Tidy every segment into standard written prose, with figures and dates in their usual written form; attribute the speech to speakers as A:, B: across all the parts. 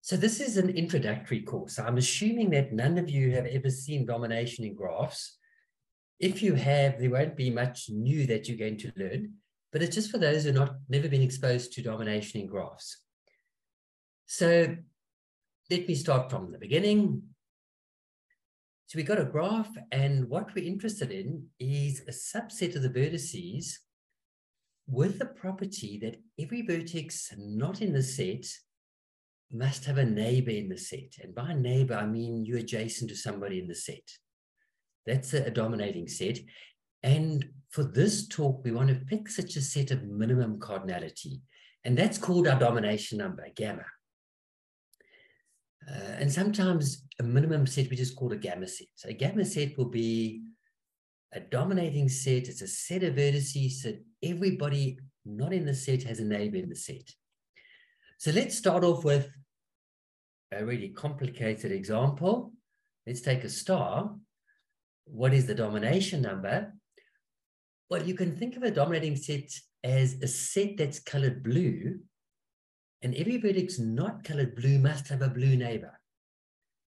A: So this is an introductory course. I'm assuming that none of you have ever seen domination in graphs. If you have, there won't be much new that you're going to learn, but it's just for those who have never been exposed to domination in graphs. So let me start from the beginning. So we got a graph, and what we're interested in is a subset of the vertices with the property that every vertex not in the set must have a neighbor in the set. And by neighbor, I mean you're adjacent to somebody in the set. That's a dominating set. And for this talk, we want to pick such a set of minimum cardinality. And that's called our domination number, gamma. And sometimes a minimum set we just call a gamma set. So a gamma set will be a dominating set. It's a set of vertices that everybody not in the set has a neighbor in the set. So let's start off with a really complicated example. Let's take a star. What is the domination number? Well, you can think of a dominating set as a set that's colored blue, and every vertex not colored blue must have a blue neighbor.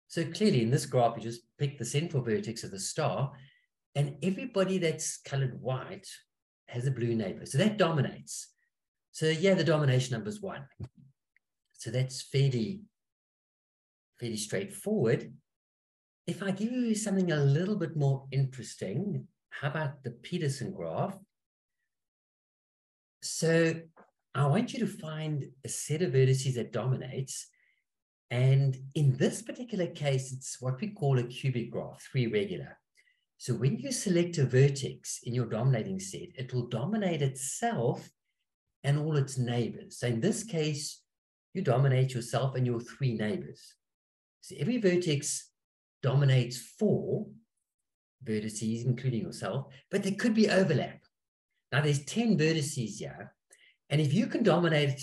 A: So clearly in this graph, you just pick the central vertex of the star, and everybody that's colored white has a blue neighbor. So that dominates. So yeah, the domination number is 1. So that's fairly straightforward. If I give you something a little bit more interesting, how about the Peterson graph? So I want you to find a set of vertices that dominates. And in this particular case, it's what we call a cubic graph, 3 regular. So when you select a vertex in your dominating set, it will dominate itself and all its neighbors. So in this case, you dominate yourself and your 3 neighbors. So every vertex dominates 4 vertices, including yourself, but there could be overlap. Now there's 10 vertices here, and if you can dominate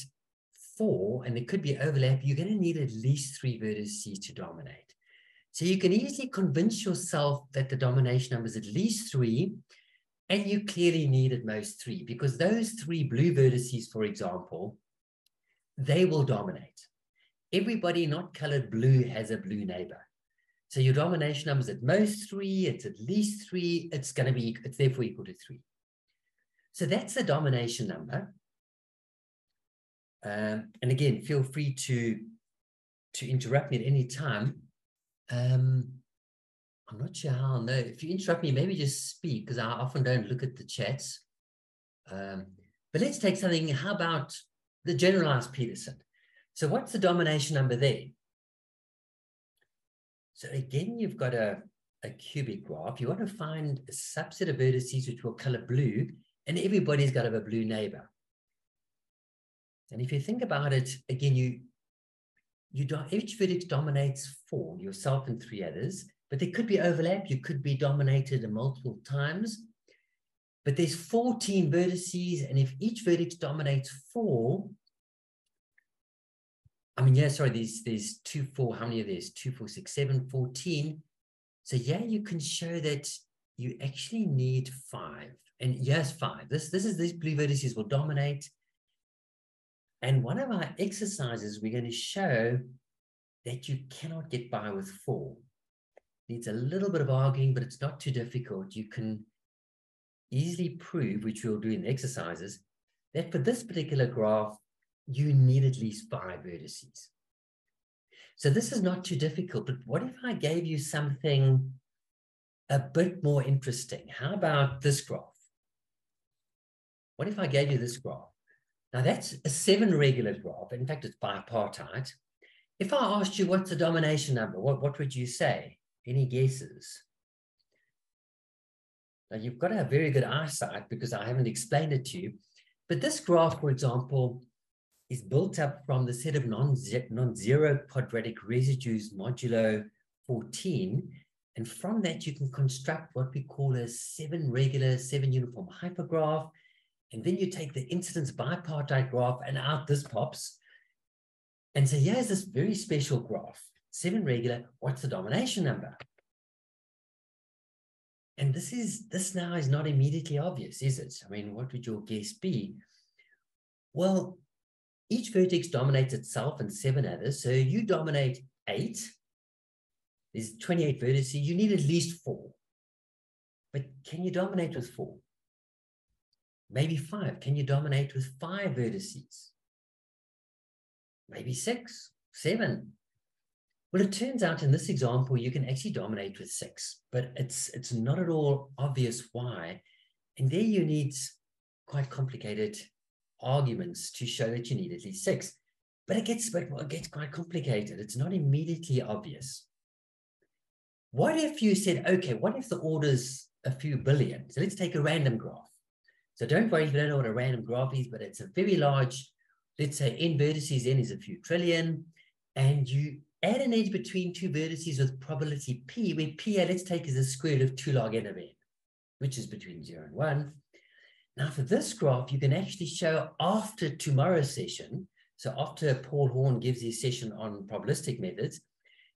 A: 4 and there could be overlap, you're going to need at least 3 vertices to dominate. So you can easily convince yourself that the domination number is at least 3, and you clearly need at most 3, because those 3 blue vertices, for example, they will dominate. Everybody not colored blue has a blue neighbor. So your domination number is at most 3, it's at least 3, it's therefore equal to 3. So that's the domination number. And again, feel free to interrupt me at any time. I'm not sure how I'll know. If you interrupt me, maybe just speak, because I often don't look at the chats. But let's take something. How about the generalized Peterson? So what's the domination number there? So again, you've got a cubic graph. You want to find a subset of vertices which will color blue, and everybody's got to have a blue neighbor. And if you think about it, again, each vertex dominates 4, yourself and 3 others, but there could be overlap. You could be dominated multiple times, but there's 14 vertices, and if each vertex dominates 4, I mean, yeah, sorry, there's 2, 4, how many are there? 2, 4, 6, 7, 14. So yeah, you can show that you actually need 5. And yes, 5. These blue vertices will dominate. And one of our exercises, we're going to show that you cannot get by with 4. Needs a little bit of arguing, but it's not too difficult. You can easily prove, which we'll do in the exercises, that for this particular graph, you need at least 5 vertices. So this is not too difficult, but what if I gave you something a bit more interesting? How about this graph? What if I gave you this graph? Now that's a 7 regular graph. In fact, it's bipartite. If I asked you what's the domination number, what would you say? Any guesses? Now you've got to have very good eyesight because I haven't explained it to you. But this graph, for example, is built up from the set of non-zero quadratic residues modulo 14. And from that, you can construct what we call a 7 regular, 7 uniform hypergraph. And then you take the incidence bipartite graph, and out this pops. And so here's this very special graph, 7 regular, what's the domination number? And this now is not immediately obvious, is it? I mean, what would your guess be? Well, each vertex dominates itself and 7 others. So you dominate 8. There's 28 vertices. You need at least 4. But can you dominate with 4? Maybe 5. Can you dominate with 5 vertices? Maybe 6, 7. Well, it turns out in this example, you can actually dominate with 6, but it's not at all obvious why. And there you need quite complicated arguments to show that you need at least 6. But it gets quite complicated. It's not immediately obvious. What if you said, okay, what if the order's a few billion? So let's take a random graph. So don't worry if you don't know what a random graph is, but it's a very large, let's say n vertices, n is a few trillion, and you add an edge between 2 vertices with probability p, where p, let's take as the square root of 2 log n of n, which is between 0 and 1. Now for this graph, you can actually show after tomorrow's session, so after Paul Horn gives his session on probabilistic methods,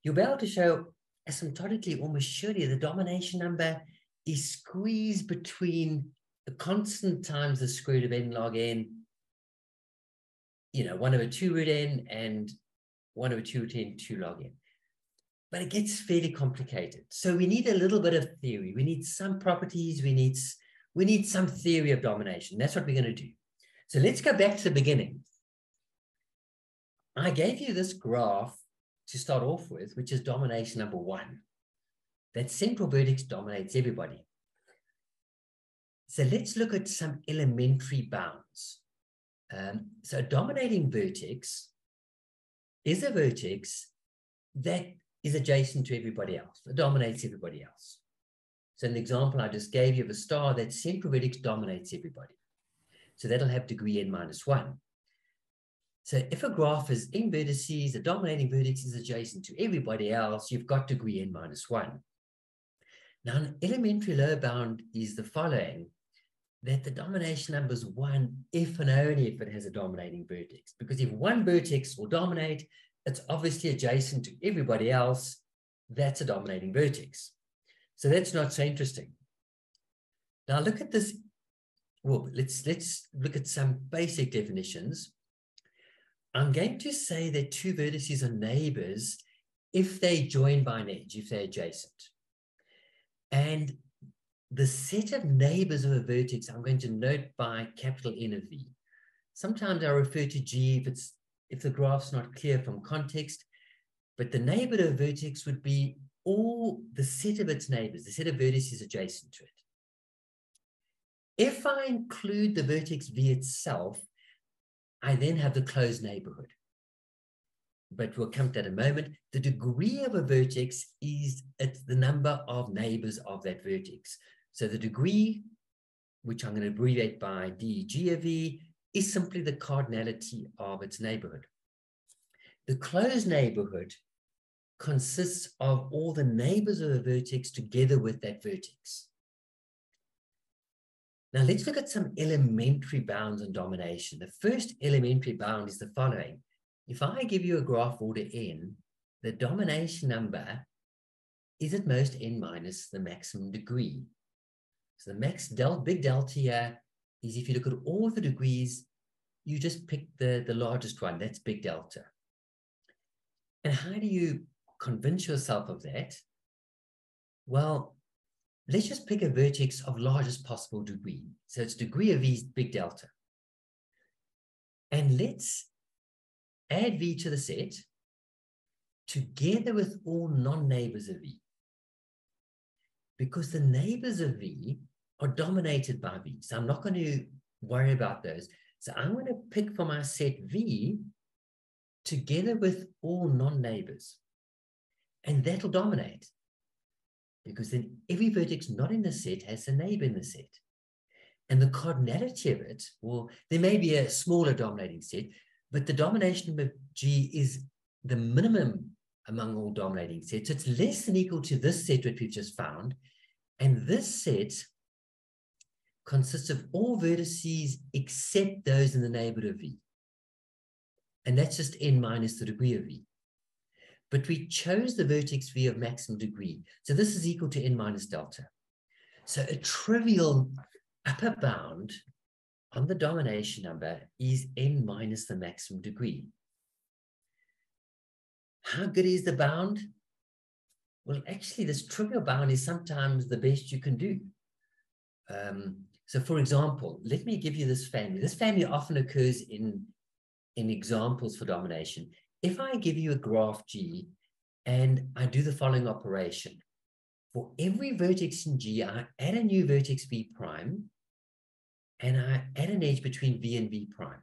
A: you'll be able to show asymptotically, almost surely, the domination number is squeezed between the constant times the square root of n log n, 1/2 root n, and 1/2 root n 2 log n. But it gets fairly complicated. So we need a little bit of theory. We need some properties. We need some theory of domination. That's what we're going to do. So let's go back to the beginning. I gave you this graph to start off with, which is domination number 1. That central vertex dominates everybody. So let's look at some elementary bounds. So a dominating vertex is a vertex that is adjacent to everybody else. It dominates everybody else. So an example I just gave you of a star, that central vertex dominates everybody. So that'll have degree n minus 1. So if a graph is n vertices, the dominating vertex is adjacent to everybody else, you've got degree n minus 1. Now, an elementary lower bound is the following, that the domination number is 1 if and only if it has a dominating vertex. Because if one vertex will dominate, it's obviously adjacent to everybody else. That's a dominating vertex. So that's not so interesting. Now look at this. Well, let's look at some basic definitions. I'm going to say that 2 vertices are neighbors if they join by an edge, if they're adjacent. And the set of neighbors of a vertex, I'm going to note by capital N of V. Sometimes I refer to G if the graph's not clear from context, but the neighbor of a vertex would be all the set of its neighbors, the set of vertices adjacent to it. If I include the vertex V itself, I then have the closed neighborhood. But we'll come to that in a moment. The degree of a vertex is the number of neighbors of that vertex. So the degree, which I'm going to abbreviate by DG of V, is simply the cardinality of its neighborhood. The closed neighborhood consists of all the neighbors of a vertex together with that vertex. Now let's look at some elementary bounds on domination. The first elementary bound is the following. If I give you a graph order n, the domination number is at most n minus the maximum degree. So the big delta here is, if you look at all the degrees, you just pick the largest one. That's big delta. And how do you convince yourself of that? Well, let's just pick a vertex of largest possible degree. So its degree of V is big delta. And let's add V to the set together with all non-neighbors of V. Because the neighbors of V are dominated by V. So I'm not going to worry about those. So I'm going to pick for my set V together with all non-neighbors. And that'll dominate. Because then every vertex not in the set has a neighbor in the set. And the cardinality of it, well, there may be a smaller dominating set, but the domination of G is the minimum among all dominating sets. It's less than equal to this set that we've just found. And this set consists of all vertices except those in the neighborhood of V. And that's just n minus the degree of V. But we chose the vertex V of maximum degree. So this is equal to n minus delta. So a trivial upper bound on the domination number is n minus the maximum degree. How good is the bound? Well, actually, this trivial bound is sometimes the best you can do. So for example, let me give you this family. This family often occurs in examples for domination. If I give you a graph G and I do the following operation, for every vertex in G, I add a new vertex V prime, and I add an edge between V and V prime.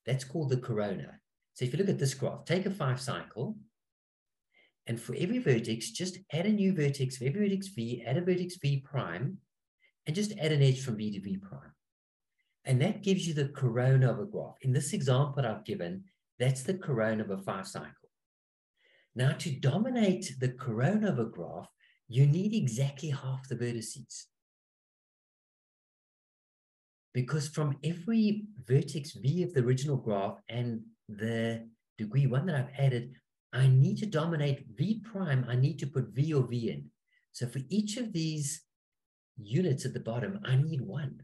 A: That's called the corona. So if you look at this graph, take a 5-cycle, and for every vertex, just add a new vertex. For every vertex V, add a vertex V prime, and just add an edge from V to V prime. And that gives you the corona of a graph. In this example I've given, that's the corona of a 5-cycle. Now, to dominate the corona of a graph, you need exactly half the vertices. Because from every vertex V of the original graph and the degree 1 that I've added, I need to dominate V prime. I need to put V or V in. So for each of these units at the bottom, I need 1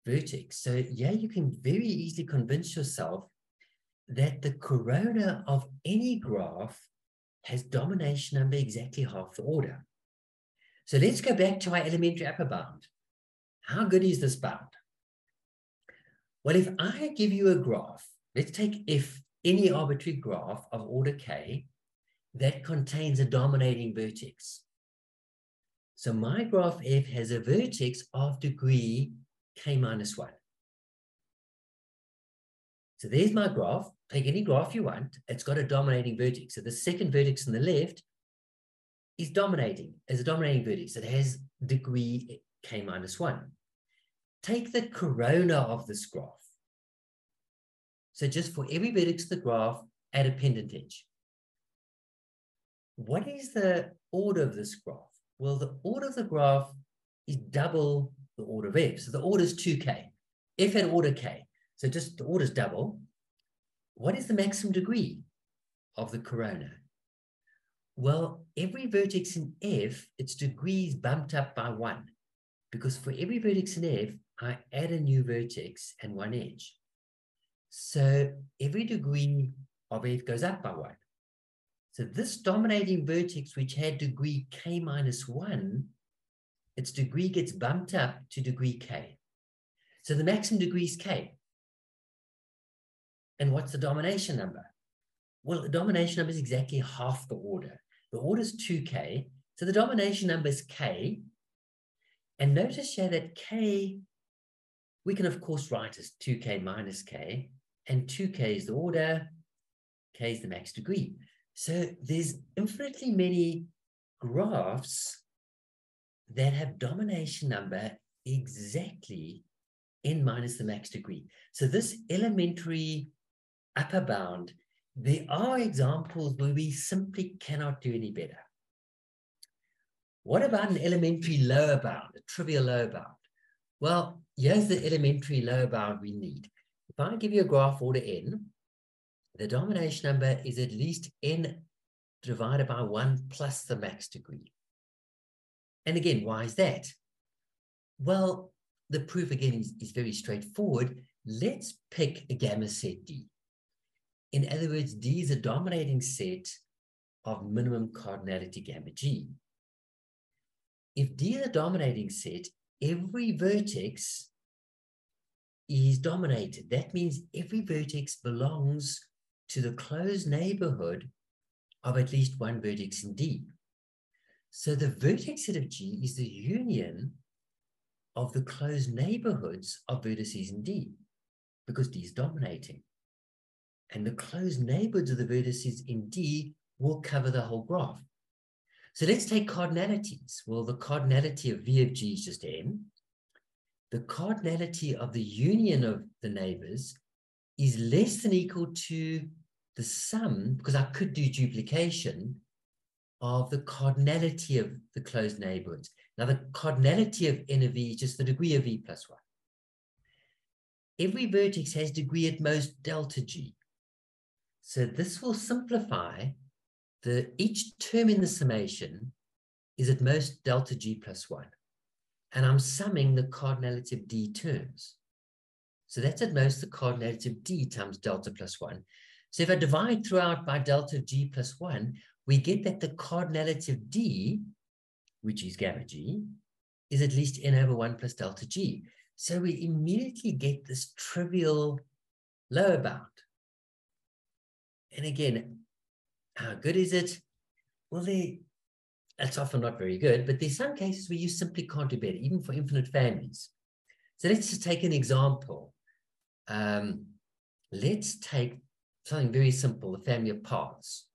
A: vertex. So yeah, you can very easily convince yourself that the corona of any graph has domination number exactly half the order. So let's go back to our elementary upper bound. How good is this bound? Well, if I give you a graph, let's take F, any arbitrary graph of order K that contains a dominating vertex. So my graph F has a vertex of degree K minus 1. So there's my graph. Take any graph you want. It's got a dominating vertex. So the second vertex on the left is dominating as a dominating vertex. It has degree K minus 1. Take the corona of this graph. So just for every vertex of the graph, add a pendant edge. What is the order of this graph? Well, the order of the graph is double the order of F. So the order is 2K. F had order K. So just the order is double. What is the maximum degree of the corona? Well, every vertex in F, its degree is bumped up by 1. Because for every vertex in F, I add a new vertex and 1 edge. So every degree of F goes up by 1. So this dominating vertex, which had degree K minus 1, its degree gets bumped up to degree K. So the maximum degree is K. And what's the domination number? Well, the domination number is exactly half the order. The order is 2K. So the domination number is K. And notice here that K, we can of course write as 2K minus K. And 2K is the order, K is the max degree. So there's infinitely many graphs that have domination number exactly n minus the max degree. So this elementary upper bound, there are examples where we simply cannot do any better. What about an elementary lower bound, a trivial lower bound? Well, here's the elementary lower bound we need. If I give you a graph order n, the domination number is at least n divided by 1 plus the max degree. And again, why is that? Well, the proof again is very straightforward. Let's pick a gamma set D. In other words, D is a dominating set of minimum cardinality gamma G. If D is a dominating set, every vertex is dominated. That means every vertex belongs to the closed neighborhood of at least one vertex in D. So the vertex set of G is the union of the closed neighborhoods of vertices in D, because D is dominating. And the closed neighborhoods of the vertices in D will cover the whole graph. So let's take cardinalities. Well, the cardinality of V of G is just n. The cardinality of the union of the neighbors is less than equal to the sum, because I could do duplication, of the cardinality of the closed neighborhoods. Now, the cardinality of n of V is just the degree of V plus 1. Every vertex has degree at most delta G. So this will simplify each term in the summation is at most delta G plus 1. And I'm summing the cardinality of D terms. So that's at most the cardinality of D times delta plus 1. So if I divide throughout by delta of G plus 1, we get that the cardinality of D, which is gamma G, is at least n over 1 plus delta G. So we immediately get this trivial lower bound. And again, how good is it? Well, that's often not very good, but there's some cases where you simply can't do better, even for infinite families. So let's just take an example. Let's take something very simple, the family of paths.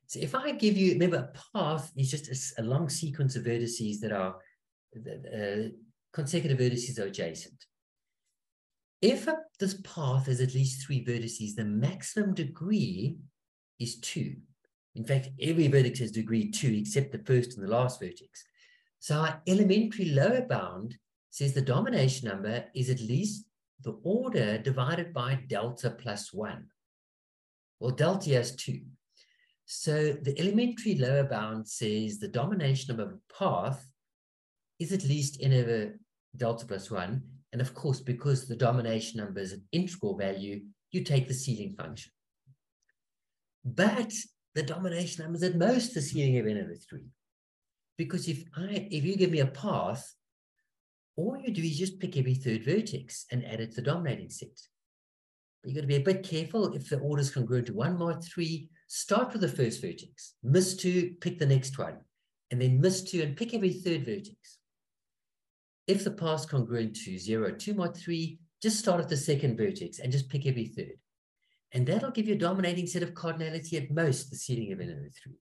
A: So if I give you, remember, a path is just a long sequence of vertices that are consecutive vertices are adjacent. If this path has at least 3 vertices, the maximum degree is 2. In fact, every vertex has degree 2 except the first and the last vertex. So our elementary lower bound says the domination number is at least the order divided by delta plus 1. Well, delta has 2. So the elementary lower bound says the domination number of a path is at least n over delta plus 1. And of course, because the domination number is an integral value, you take the ceiling function. But the domination number is at most the ceiling of n over 3. Because if you give me a path, all you do is just pick every third vertex and add it to the dominating set. But you've got to be a bit careful. If the order is congruent to 1 mod 3, start with the first vertex. Miss 2, pick the next one. And then miss 2 and pick every third vertex. If the path is congruent to 0, 2 mod 3, just start at the second vertex and just pick every third. And that'll give you a dominating set of cardinality at most, the ceiling of n over 3.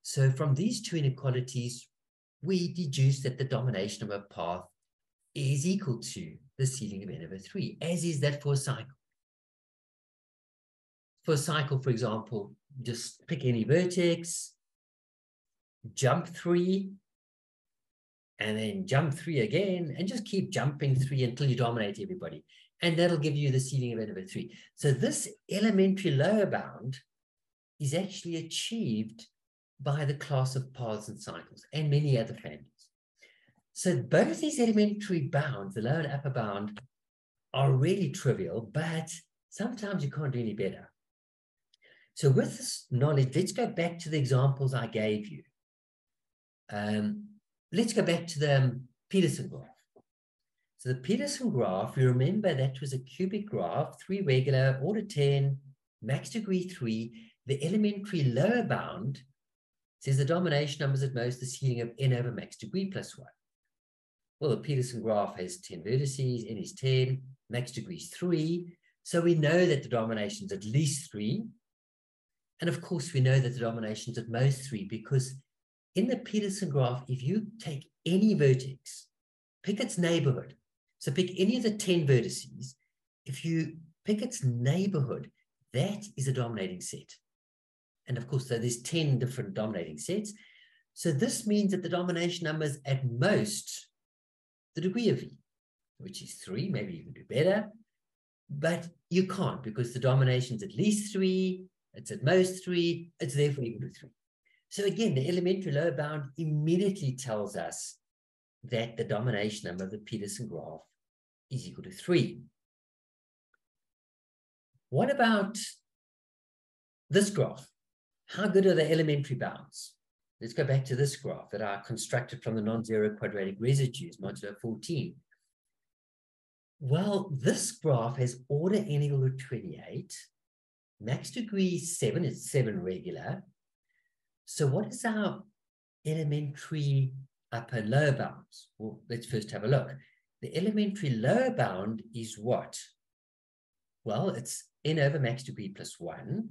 A: So from these two inequalities, we deduce that the domination of a path is equal to the ceiling of n over 3, as is that for a cycle. For a cycle, for example, just pick any vertex, jump 3, and then jump 3 again, and just keep jumping 3 until you dominate everybody. And that'll give you the ceiling of n over 3. So this elementary lower bound is actually achieved by the class of paths and cycles and many other families. So both these elementary bounds, the lower and upper bound, are really trivial, but sometimes you can't do any better. So with this knowledge, let's go back to the examples I gave you. Let's go back to the Peterson graph. So the Peterson graph, you remember that was a cubic graph, 3 regular, order 10, max degree 3. The elementary lower bound says the domination number is at most the ceiling of n over max degree plus 1. Well, the Peterson graph has 10 vertices, n is 10, max degree is 3. So we know that the domination is at least 3. And of course, we know that the domination is at most 3 because in the Peterson graph, if you take any vertex, pick its neighborhood. So pick any of the 10 vertices. If you pick its neighborhood, that is a dominating set. And of course, so there's 10 different dominating sets. So this means that the domination number is at most the degree of V, which is 3. Maybe you can do better, but you can't because the domination is at least 3. It's at most 3. It's therefore equal to 3. So again, the elementary lower bound immediately tells us that the domination number of the Peterson graph is equal to 3. What about this graph? How good are the elementary bounds? Let's go back to this graph that I constructed from the non-zero quadratic residues, modulo 14. Well, this graph has order n equal to 28, max degree 7, it's 7 regular. So what is our elementary upper and lower bounds? Well, let's first have a look. The elementary lower bound is what? Well, it's n over max degree plus 1.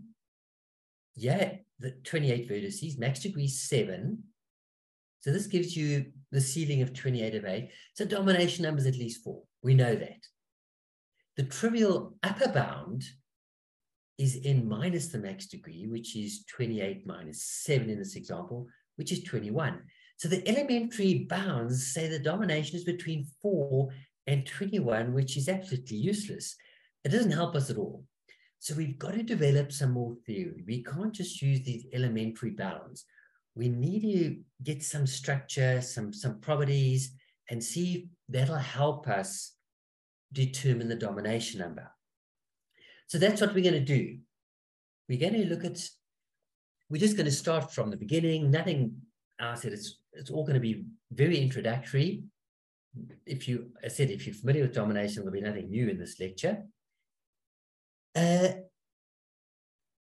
A: Yeah, the 28 vertices, max degree 7. So this gives you the ceiling of 28 over 8. So domination number is at least 4. We know that. The trivial upper bound is n minus the max degree, which is 28 minus 7 in this example, which is 21. So the elementary bounds say the domination is between 4 and 21, which is absolutely useless. It doesn't help us at all. So we've got to develop some more theory. We can't just use these elementary bounds. We need to get some structure, some properties, and see if that'll help us determine the domination number. So that's what we're going to do. We're going to look at, we're just going to start from the beginning, nothing else. It's all going to be very introductory. If you're familiar with domination, there'll be nothing new in this lecture. As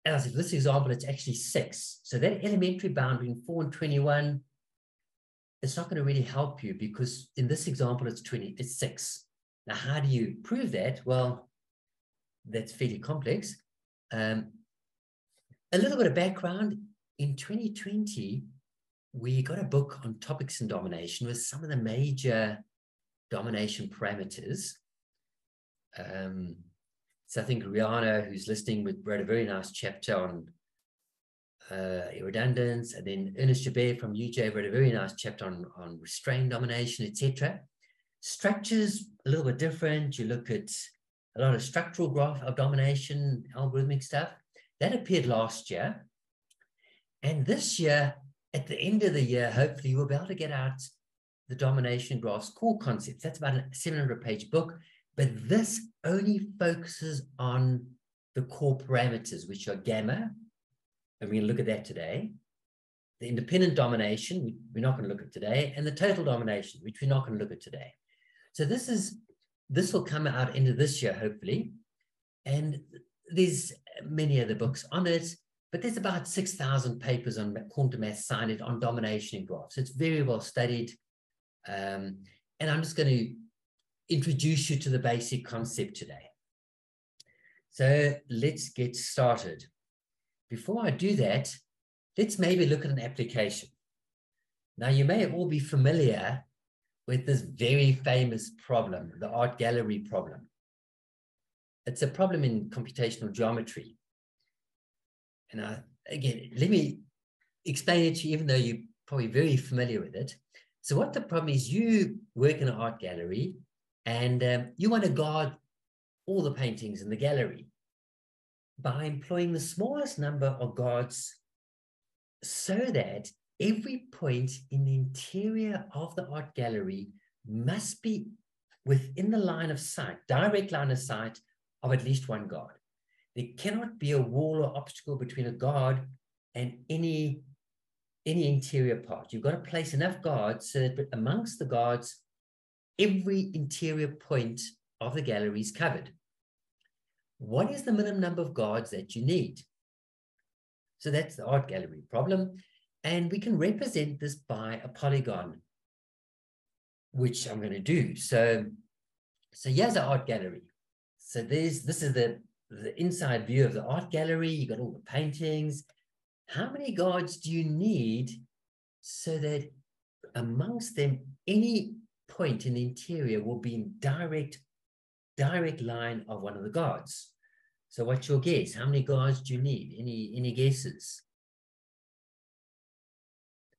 A: I said, this example, it's actually 6. So that elementary boundary in 4 and 21, it's not going to really help you because in this example, it's 6. Now, how do you prove that? Well, that's fairly complex. A little bit of background. In 2020, we got a book on topics in domination with some of the major domination parameters. So I think Rihanna, who's listening, wrote a very nice chapter on irredundance, and then Ernest Jabir from UJ wrote a very nice chapter on restrained domination, etc. Structures a little bit different. You look at a lot of structural graph of domination, algorithmic stuff. That appeared last year. And this year, at the end of the year, hopefully we'll be able to get out the domination graphs core concepts. That's about a 700-page book, but this only focuses on the core parameters, which are gamma, and we're going to look at that today. The independent domination, we're not going to look at today, and the total domination, which we're not going to look at today. So this will come out into this year, hopefully, and there's many other books on it, but there's about 6,000 papers on quantum math science on domination in graphs. It's very well studied, and I'm just going to introduce you to the basic concept today. So let's get started. Before I do that, let's maybe look at an application. Now, you may all be familiar with this very famous problem, the art gallery problem. It's a problem in computational geometry. And again, let me explain it to you, even though you're probably very familiar with it. So what the problem is, you work in an art gallery and you want to guard all the paintings in the gallery by employing the smallest number of guards so that every point in the interior of the art gallery must be within the line of sight, direct line of sight of at least one guard. There cannot be a wall or obstacle between a guard and any interior part. You've got to place enough guards so that amongst the guards, every interior point of the gallery is covered. What is the minimum number of guards that you need? So that's the art gallery problem. And we can represent this by a polygon, which I'm going to do. So here's our art gallery. So this is the inside view of the art gallery. You got all the paintings. How many guards do you need so that amongst them, any point in the interior will be in direct line of one of the guards? So what's your guess? How many guards do you need? Any guesses?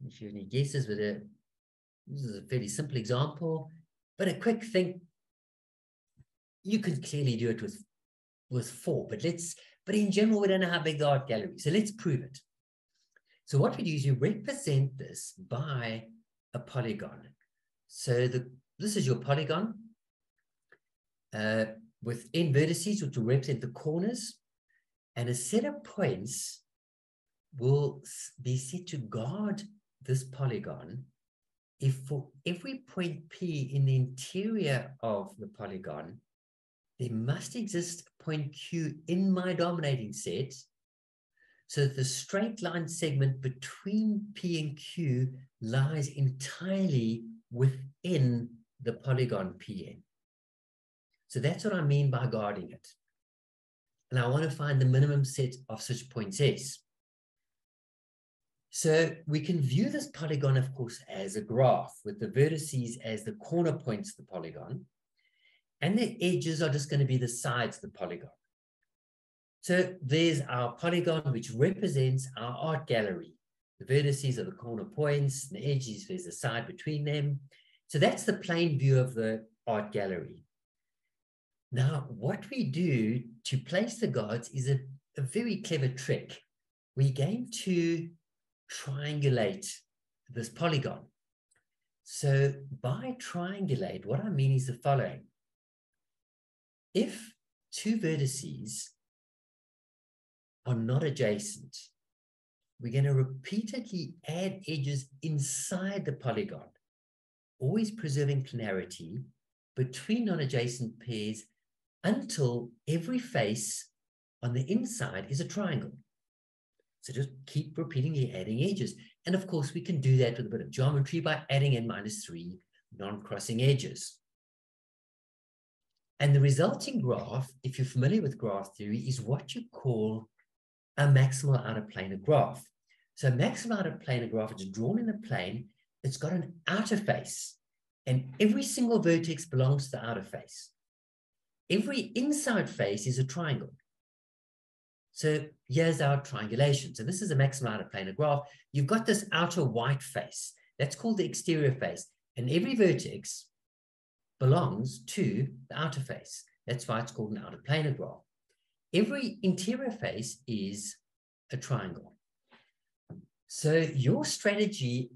A: If you have any guesses with it, this is a fairly simple example, but a quick think. You can clearly do it with 4, but in general, we don't know how big the art gallery is. So let's prove it. So what we do is you represent this by a polygon. So this is your polygon with n vertices, which will represent the corners, and a set of points will be set to guard this polygon if for every point P in the interior of the polygon, there must exist a point Q in my dominating set so that the straight line segment between P and Q lies entirely within the polygon Pn. So that's what I mean by guarding it. And I want to find the minimum set of such points S. So we can view this polygon, of course, as a graph with the vertices as the corner points of the polygon, and the edges are just going to be the sides of the polygon. So there's our polygon, which represents our art gallery. The vertices are the corner points, and the edges, there's a side between them. So that's the plain view of the art gallery. Now, what we do to place the guards is a very clever trick. We're going to triangulate this polygon. So by triangulate, what I mean is the following. if two vertices are not adjacent, we're going to repeatedly add edges inside the polygon, always preserving planarity between non-adjacent pairs until every face on the inside is a triangle. So just keep repeatedly adding edges. And of course, we can do that with a bit of geometry by adding n-3 non-crossing edges. And the resulting graph, if you're familiar with graph theory, is what you call a maximal outer planar graph. So a maximal outer planar graph is drawn in a plane. It's got an outer face, and every single vertex belongs to the outer face. Every inside face is a triangle. So here's our triangulation. So this is a maximal outer planar graph. You've got this outer white face. That's called the exterior face. And every vertex belongs to the outer face. That's why it's called an outer planar graph. Every interior face is a triangle. So your strategy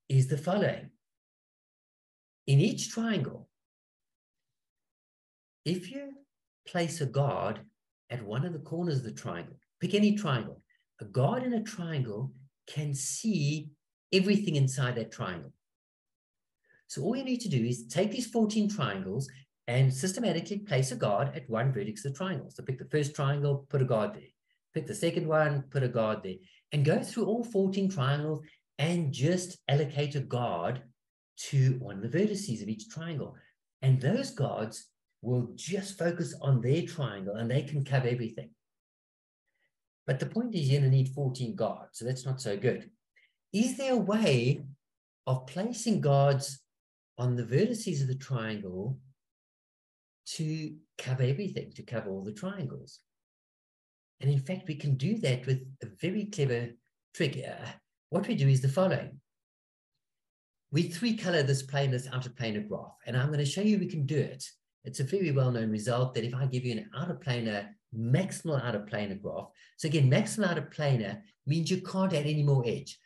A: is the following. In each triangle, if you place a guard at one of the corners of the triangle, pick any triangle, a guard in a triangle can see everything inside that triangle. So all you need to do is take these 14 triangles and systematically place a guard at one vertex of the triangle. So pick the first triangle, put a guard there. Pick the second one, put a guard there. And go through all 14 triangles and just allocate a guard to one of the vertices of each triangle. And those guards will just focus on their triangle and they can cover everything. But the point is you're going to need 14 guards, so that's not so good. Is there a way of placing guards on the vertices of the triangle to cover everything, to cover all the triangles? And in fact, we can do that with a very clever trick. What we do is the following. We three-color this plane, this outer planar graph, and I'm going to show you we can do it. It's a very well-known result that if I give you an outer planar, maximal outer planar graph, so again, maximal outer planar means you can't add any more edge.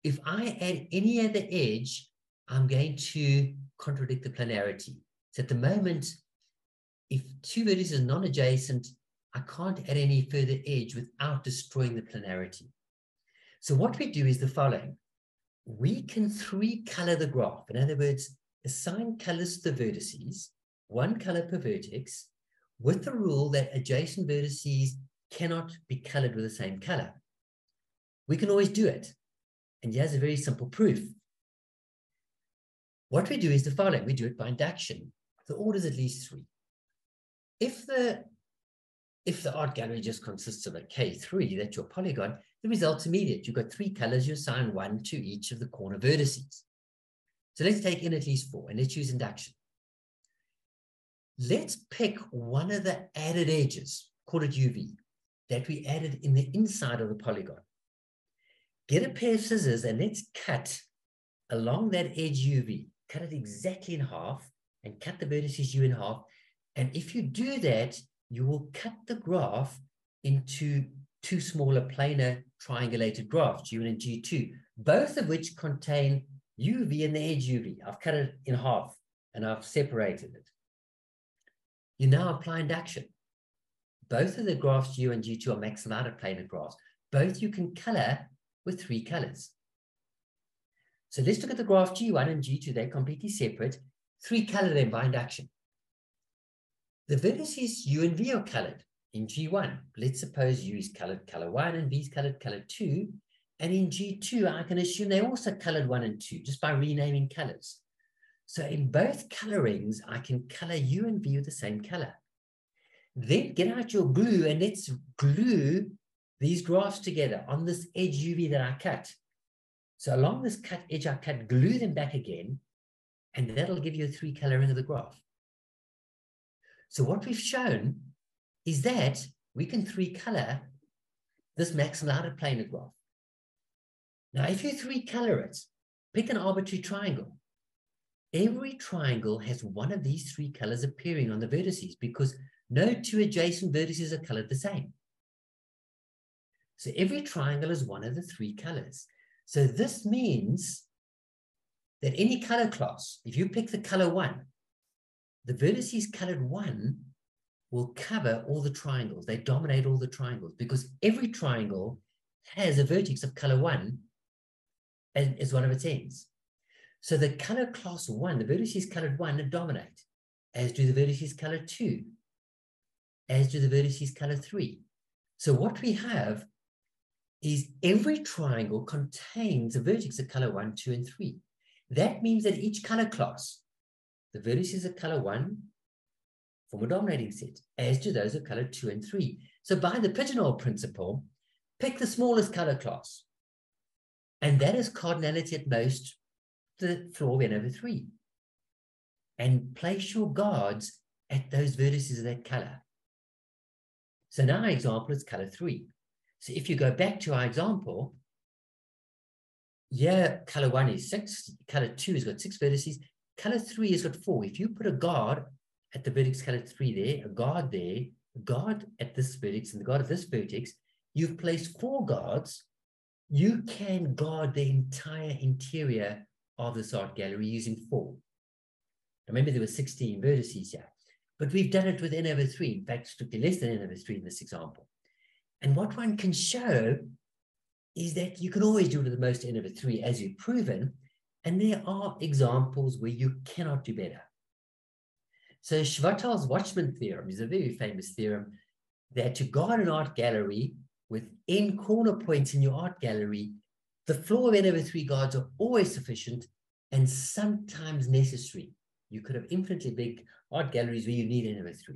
A: If I add any other edge, I'm going to contradict the planarity. So at the moment, if two vertices are non-adjacent, I can't add any further edge without destroying the planarity. So what we do is the following. We can three-color the graph. In other words, assign colors to the vertices, one color per vertex, with the rule that adjacent vertices cannot be colored with the same color. We can always do it. And here's a very simple proof. What we do is the following. We do it by induction. The order is at least 3. If the art gallery just consists of a K3, that's your polygon, the result's immediate. You've got 3 colors, you assign 1 to each of the corner vertices. So let's take in at least 4, and let's use induction. Let's pick one of the added edges, call it UV, that we added in the inside of the polygon. Get a pair of scissors and let's cut along that edge UV. Cut it exactly in half and cut the vertices U in half. And if you do that, you will cut the graph into 2 smaller planar triangulated graphs, G1 and G2, both of which contain UV and the edge UV. I've cut it in half and I've separated it. You now apply induction. Both of the graphs G1 and G2 are maximal outer planar graphs. Both you can color with 3 colors. So let's look at the graph G1 and G2. They're completely separate. 3 color them by induction. The vertices U and V are colored in G1. Let's suppose U is colored color 1 and V is colored color 2. And in G2, I can assume they also colored 1 and 2 just by renaming colors. So in both colorings, I can color U and V with the same color. Then get out your glue and let's glue these graphs together on this edge UV that I cut. So along this cut edge I cut, glue them back again, and that'll give you a 3 coloring of the graph. So what we've shown is that we can 3 color this maximal outer planar graph. Now, if you 3 color it, pick an arbitrary triangle. Every triangle has one of these 3 colors appearing on the vertices because no 2 adjacent vertices are colored the same. So every triangle is one of the 3 colors. So this means that any color class, if you pick the color 1, the vertices colored 1 will cover all the triangles. They dominate all the triangles because every triangle has a vertex of color 1 as one of its ends. So the color class 1, the vertices colored 1 dominate, as do the vertices color 2, as do the vertices color 3. So what we have is every triangle contains a vertex of color 1, 2, and 3. That means that each color class, the vertices of color 1 form a dominating set, as do those of color 2 and 3. So by the pigeonhole principle, pick the smallest color class. And that is cardinality at most, the floor of n over 3. And place your guards at those vertices of that color. So now our example is color 3. So if you go back to our example, here color 1 is 6, color 2 has got 6 vertices, color 3 has got 4. If you put a guard at the vertex color 3 there, a guard there, a guard at this vertex, and the guard at this vertex, you've placed 4 guards. You can guard the entire interior of this art gallery using 4. Remember, there were 16 vertices here, but we've done it with n over 3. In fact, strictly less than n over 3 in this example. And what one can show is that you can always do it with the most n over 3, as you've proven, and there are examples where you cannot do better. So Schwartal's Watchman theorem is a very famous theorem that to guard an art gallery with n corner points in your art gallery, the floor of n over 3 guards are always sufficient and sometimes necessary. You could have infinitely big art galleries where you need n over 3.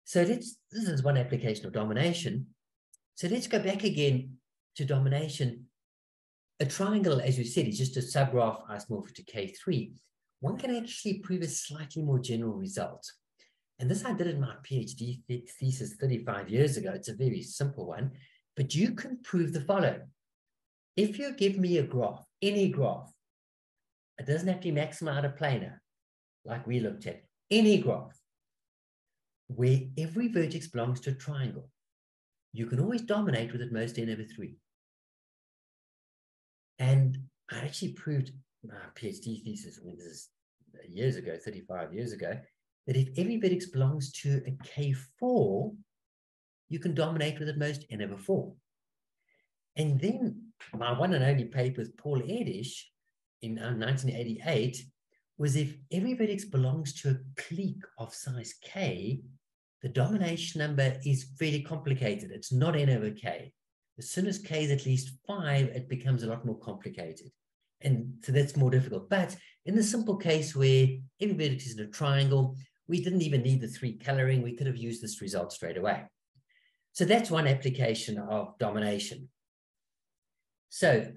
A: So this is one application of domination. So let's go back again to domination. A triangle, as you said, is just a subgraph isomorphic to K3. One can actually prove a slightly more general result. And this I did in my PhD thesis 35 years ago. It's a very simple one, but you can prove the following. If you give me a graph, any graph, it doesn't have to be maximal outer planar, like we looked at, any graph, where every vertex belongs to a triangle, you can always dominate with at most n over 3. And I actually proved my PhD thesis, I mean, this is years ago, 35 years ago, that if every vertex belongs to a K4, you can dominate with at most n over 4. And then my one and only paper with Paul Edish in 1988 was if every vertex belongs to a clique of size K, the domination number is fairly complicated. It's not n over K. As soon as K is at least 5, it becomes a lot more complicated. And so that's more difficult. But in the simple case where every vertex is in a triangle, we didn't even need the 3 coloring. We could have used this result straight away. So that's one application of domination. So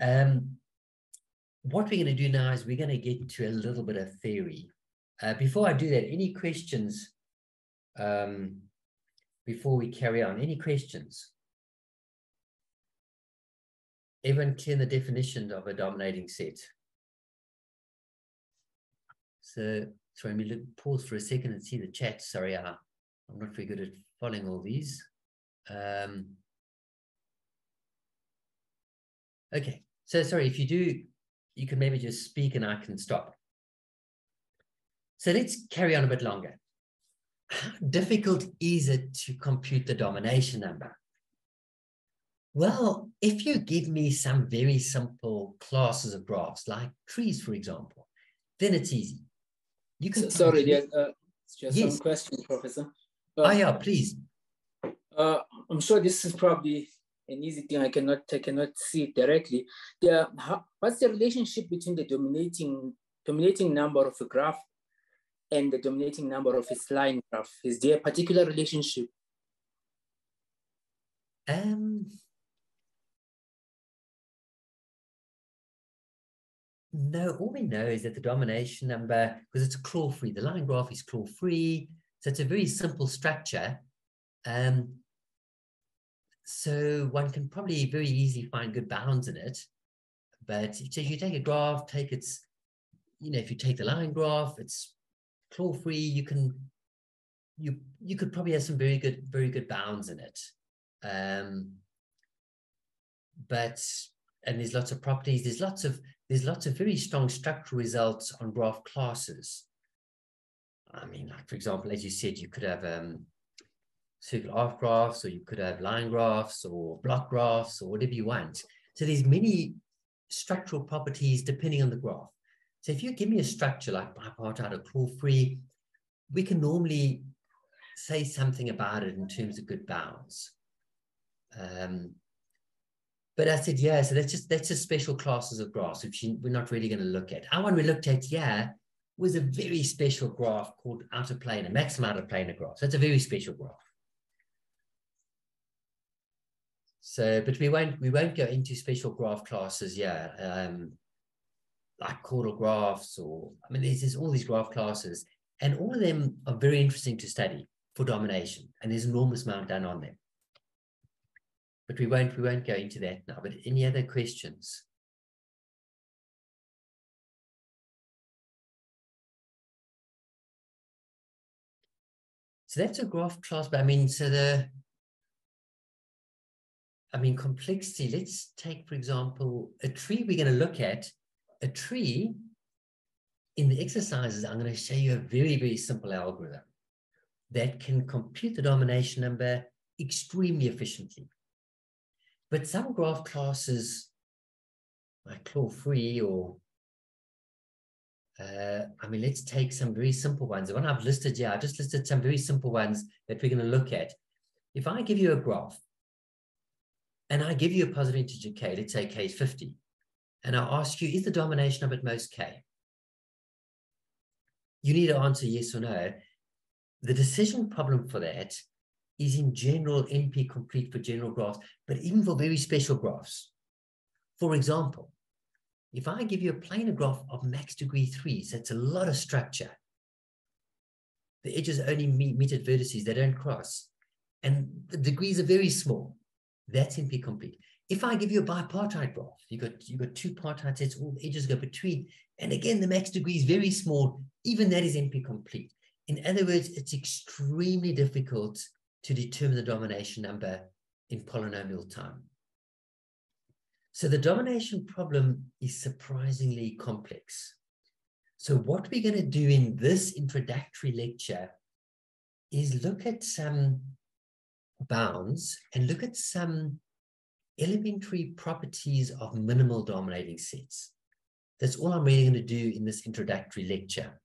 A: what we're going to do now is we're going to get to a little bit of theory. Before I do that, any questions before we carry on? Any questions? Everyone clear the definition of a dominating set? So, sorry, let me pause for a second and see the chat. Sorry, I'm not very good at following all these. Okay, so sorry, if you do, you can maybe just speak and I can stop. So let's carry on a bit longer. How difficult is it to compute the domination number? Well, if you give me some very simple classes of graphs, like trees, for example, then it's easy. You can
B: sorry, just
A: yes.
B: Some question, Professor.
A: Yeah, please.
B: I'm sure this is probably an easy thing. I cannot see it directly. What's the relationship between the dominating number of a graph and the dominating number of its line graph? Is there a particular relationship?
A: No, all we know is that the domination number, because it's claw-free, the line graph is claw-free, so it's a very simple structure. So one can probably very easily find good bounds in it. But so if you take a graph, take its, if you take the line graph, it's claw-free, you could probably have some very good bounds in it. And there's lots of properties, there's lots of very strong structural results on graph classes. I mean, like, for example, as you said, you could have circular arc graphs, or you could have line graphs or block graphs or whatever you want. So there's many structural properties depending on the graph. So if you give me a structure like bipartite or claw-free, we can normally say something about it in terms of good bounds. But I said, yeah, so that's just special classes of graphs, which we're not really going to look at. Our one we looked at, yeah, was a very special graph called outer planar, maximum outer planar graph. So it's a very special graph. So, but we won't go into special graph classes, yeah, like caudal graphs, or I mean, there's all these graph classes, and all of them are very interesting to study for domination, and there's an enormous amount done on them. But we won't go into that now. But any other questions? So that's a graph class, but I mean, complexity. Let's take, for example, a tree. We're going to look at a tree. In the exercises, I'm going to show you a very, very simple algorithm that can compute the domination number extremely efficiently. But some graph classes, like claw-free, or let's take some very simple ones. The one I've listed here, I just listed some very simple ones that we're going to look at. If I give you a graph and I give you a positive integer k, let's say k is 50, and I ask you, is the domination number at most k? You need to answer yes or no. The decision problem for that is in general NP complete for general graphs, but even for very special graphs. For example, if I give you a planar graph of max degree 3, so it's a lot of structure. The edges only meet at vertices, they don't cross. And the degrees are very small. That's NP complete. If I give you a bipartite graph, you got two partite sets, all the edges go between, and again, the max degree is very small, even that is NP complete. In other words, it's extremely difficult to determine the domination number in polynomial time. So the domination problem is surprisingly complex. So what we're going to do in this introductory lecture is look at some bounds and look at some elementary properties of minimal dominating sets. That's all I'm really going to do in this introductory lecture.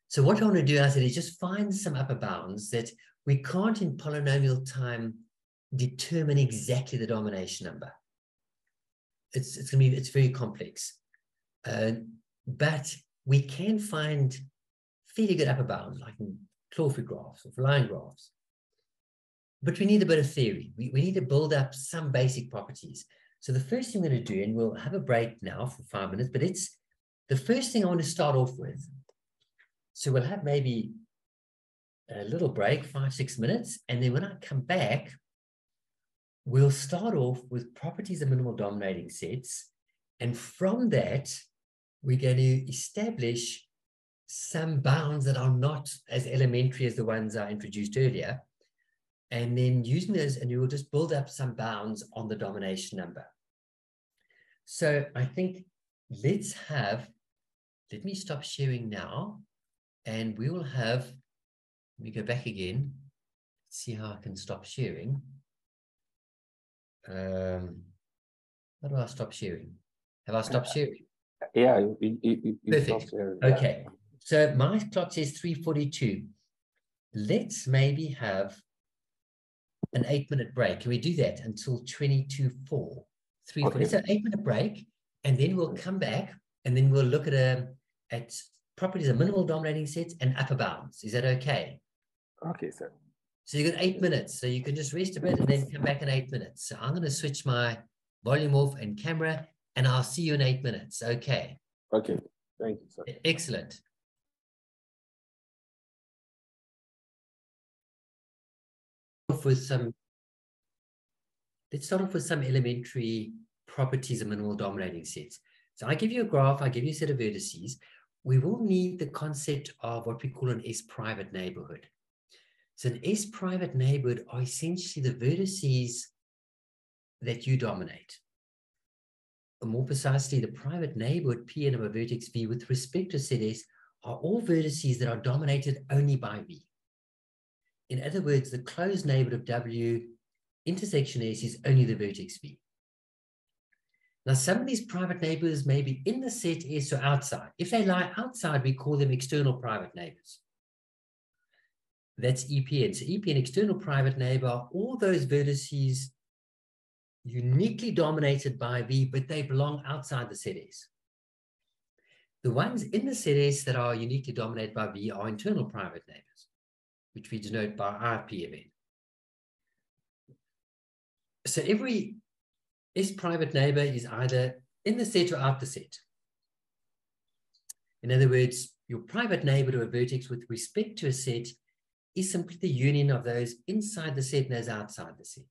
A: So what I want to do, I said, is just find some upper bounds that we can't in polynomial time determine exactly the domination number. It's very complex, but we can find fairly good upper bounds, like in claw-free graphs or line graphs. But we need a bit of theory. We need to build up some basic properties. So the first thing I'm going to do, and we'll have a break now for 5 minutes, but it's the first thing I want to start off with. So we'll have maybe a little break, 5-6 minutes, and then when I come back, we'll start off with properties of minimal dominating sets. And from that, we're going to establish some bounds that are not as elementary as the ones I introduced earlier. And then using those, and we will just build up some bounds on the domination number. So I think let me stop sharing now, and we will have, let me go back again, see how I can stop sharing. How do I stop sharing? Have I stopped sharing?
C: Yeah, you
A: Perfect.
C: stopped sharing.
A: Okay. Yeah. So my clock says 3:42. Let's maybe have an 8-minute break. Can we do that until 22:04? 3:40. Okay. So 8-minute break, and then we'll come back, and then we'll look at properties of minimal dominating sets and upper bounds. Is that okay?
C: Okay, sir.
A: So you got 8 minutes, so you can just rest a bit and then come back in 8 minutes. So I'm going to switch my volume off and camera, and I'll see you in 8 minutes. Okay.
C: Okay. Thank you, sir.
A: Excellent. Let's start off with some elementary properties of minimal dominating sets. So I give you a graph, I give you a set of vertices. We will need the concept of what we call an S-private neighborhood. So an S-private neighborhood are essentially the vertices that you dominate. Or more precisely, the private neighborhood Pn of a vertex V with respect to set S are all vertices that are dominated only by V. In other words, the closed neighborhood of W intersection S is only the vertex V. Now, some of these private neighbors may be in the set S or outside. If they lie outside, we call them external private neighbors. That's EPN. So EPN, external private neighbor, are all those vertices uniquely dominated by V, but they belong outside the set S. The ones in the set S that are uniquely dominated by V are internal private neighbors, which we denote by IP event. So every S private neighbor is either in the set or out the set. In other words, your private neighbor to a vertex with respect to a set is simply the union of those inside the set and those outside the set.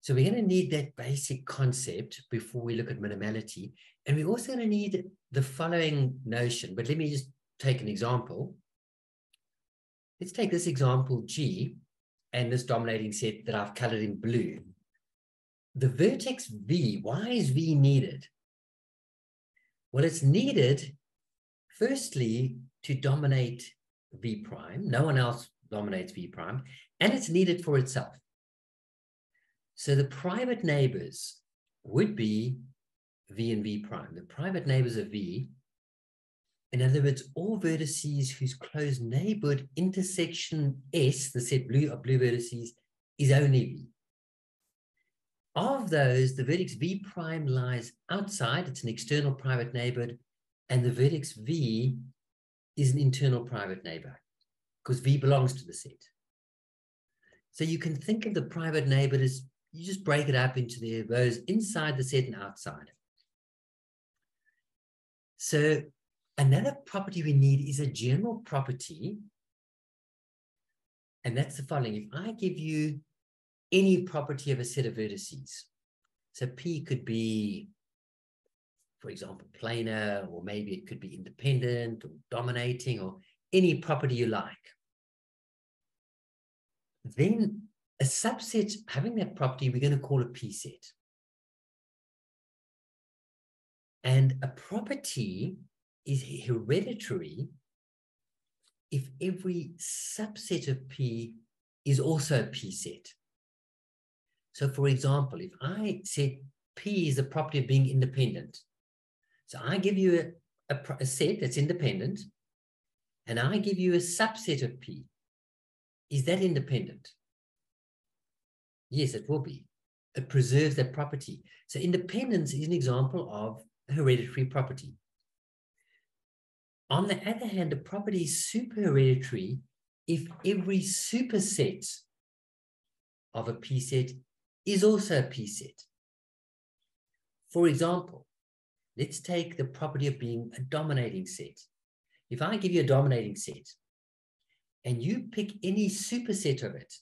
A: So we're going to need that basic concept before we look at minimality. And we're also going to need the following notion. But let me just take an example. Let's take this example G and this dominating set that I've colored in blue. The vertex V, why is V needed? Well, it's needed, firstly, to dominate V prime. No one else dominates V prime. And it's needed for itself. So the private neighbors would be V and V prime. The private neighbors of V, in other words, all vertices whose closed neighborhood intersection S, the set blue of blue vertices, is only V. Of those, the vertex V prime lies outside. It's an external private neighborhood. And the vertex V is an internal private neighbor because V belongs to the set. So you can think of the private neighborhood as you just break it up into those inside the set and outside. So another property we need is a general property. And that's the following. If I give you any property of a set of vertices, so P could be, for example, planar, or maybe it could be independent or dominating, or any property you like. Then a subset having that property, we're going to call a P set. And a property is hereditary if every subset of P is also a P set. So for example, if I said P is the property of being independent, so I give you a set that's independent, and I give you a subset of P. Is that independent? Yes, it will be. It preserves that property. So independence is an example of a hereditary property. On the other hand, a property is superhereditary if every superset of a P set is also a P set. For example, let's take the property of being a dominating set. If I give you a dominating set and you pick any superset of it,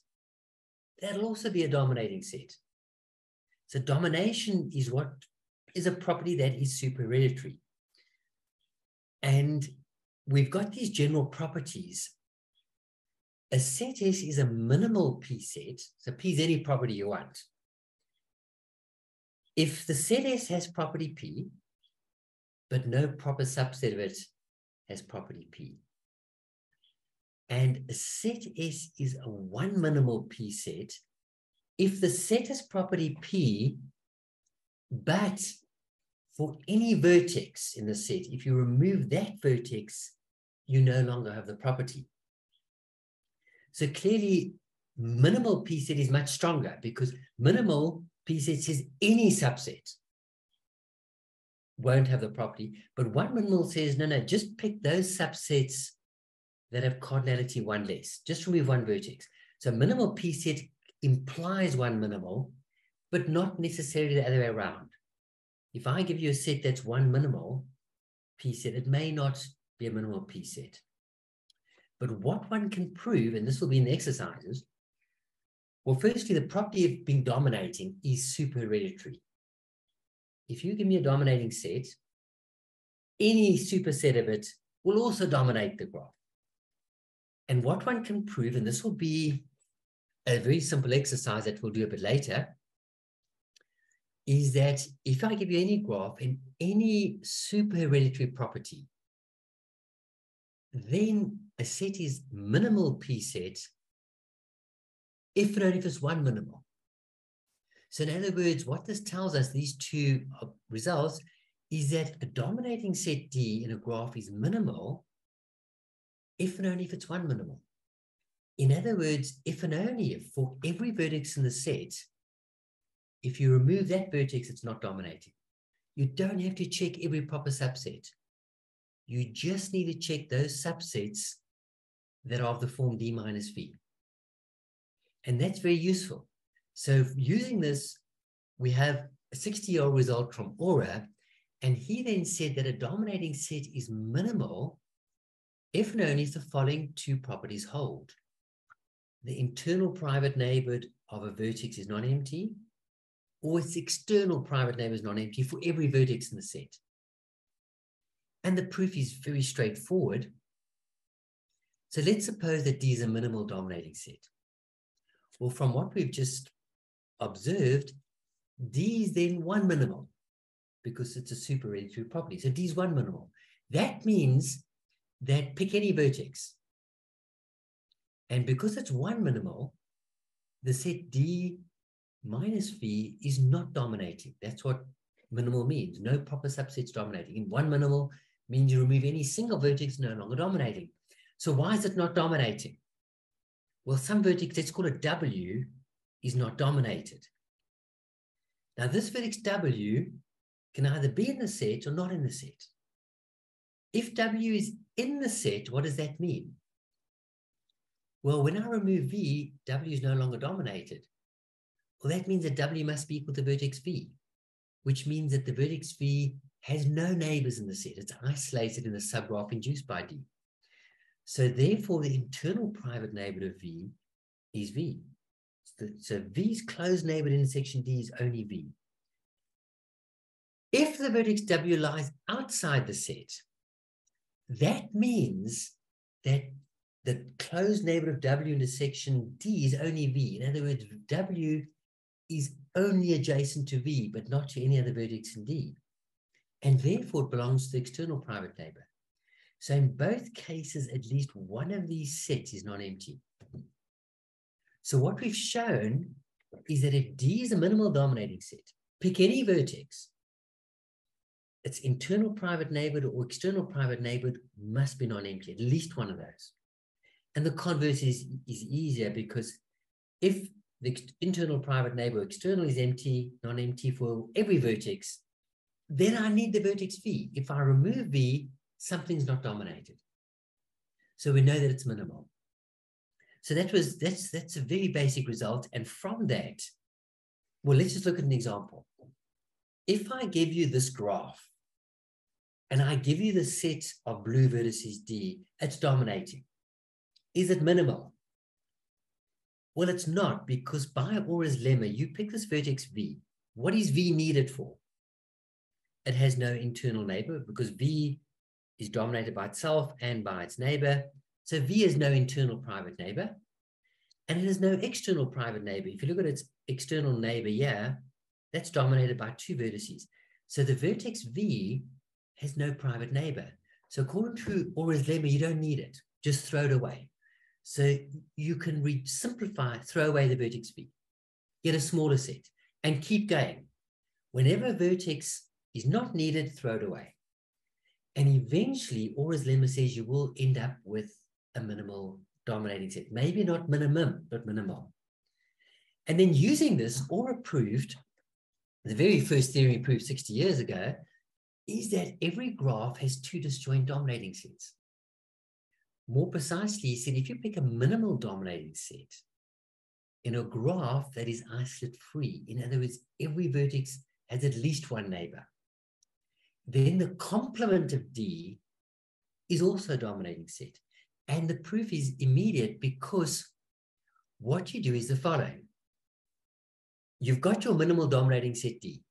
A: that'll also be a dominating set. So domination is a property that is superhereditary. And we've got these general properties. A set S is a minimal P set. So P is any property you want. If the set S has property P, but no proper subset of it has property P. And a set S is a one minimal P set if the set has property P, but for any vertex in the set, if you remove that vertex, you no longer have the property. So clearly, minimal P set is much stronger because minimal P set says any subset won't have the property, but one minimal says, no, just pick those subsets that have cardinality one less. Just remove one vertex. So minimal P set implies one minimal, but not necessarily the other way around. If I give you a set that's one minimal P set, it may not be a minimal P set. But what one can prove, and this will be in the exercises, well, firstly, the property of being dominating is superhereditary. If you give me a dominating set, any superset of it will also dominate the graph. And what one can prove, and this will be a very simple exercise that we'll do a bit later, is that if I give you any graph and any super hereditary property, then a set is minimal P set if and only if it's one minimal. So in other words, what this tells us, these two results, is that a dominating set D in a graph is minimal if and only if it's one minimal. In other words, if and only if for every vertex in the set, if you remove that vertex, it's not dominating. You don't have to check every proper subset. You just need to check those subsets that are of the form D minus V. And that's very useful. So using this, we have a 60-year-old result from Aura, and he then said that a dominating set is minimal if and only if the following two properties hold. The internal private neighborhood of a vertex is non-empty, or its external private neighbor is non-empty for every vertex in the set. And the proof is very straightforward. So let's suppose that D is a minimal dominating set. Well, from what we've just observed, D is then one minimal because it's a super hereditary property. So D is one minimal. That means that pick any vertex. And because it's one minimal, the set D minus V is not dominating. That's what minimal means. No proper subsets dominating. In one minimal means you remove any single vertex, no longer dominating. So why is it not dominating? Well, some vertex, let's call it W, is not dominated. Now, this vertex W can either be in the set or not in the set. If W is in the set, what does that mean? Well, when I remove V, W is no longer dominated. Well, that means that W must be equal to vertex V, which means that the vertex V has no neighbors in the set. It's isolated in the subgraph induced by D. So therefore, the internal private neighborhood of V is V. So V's closed neighborhood intersection D is only V. If the vertex W lies outside the set, that means that the closed neighborhood of W intersection D is only V. In other words, W is only adjacent to V, but not to any other vertex in D. And therefore, it belongs to the external private neighbor. So in both cases, at least one of these sets is non-empty. So what we've shown is that if D is a minimal dominating set, pick any vertex, its internal private neighborhood or external private neighborhood must be non-empty, at least one of those. And the converse is easier because if the internal private neighborhood external is empty, non-empty for every vertex, then I need the vertex V. If I remove V, something's not dominated. So we know that it's minimal. So that's a very basic result. And from that, well, let's just look at an example. If I give you this graph and I give you the set of blue vertices D, it's dominating. Is it minimal? Well, it's not, because by Aura's lemma, you pick this vertex V. What is V needed for? It has no internal neighbor because V is dominated by itself and by its neighbor. So V has no internal private neighbor, and it has no external private neighbor. If you look at its external neighbor here, that's dominated by two vertices. So the vertex V has no private neighbor. So according to Aura's lemma, you don't need it. Just throw it away. So you can simplify, throw away the vertex V, get a smaller set, and keep going. Whenever a vertex is not needed, throw it away. And eventually, Aura's lemma says you will end up with a minimal dominating set. Maybe not minimum, but minimal. And then using this, Aura proved, the very first theory proved 60 years ago, is that every graph has two disjoint dominating sets. More precisely, he said if you pick a minimal dominating set in a graph that is isolate free, in other words, every vertex has at least one neighbor, then the complement of D is also a dominating set. And the proof is immediate because what you do is the following. You've got your minimal dominating set D.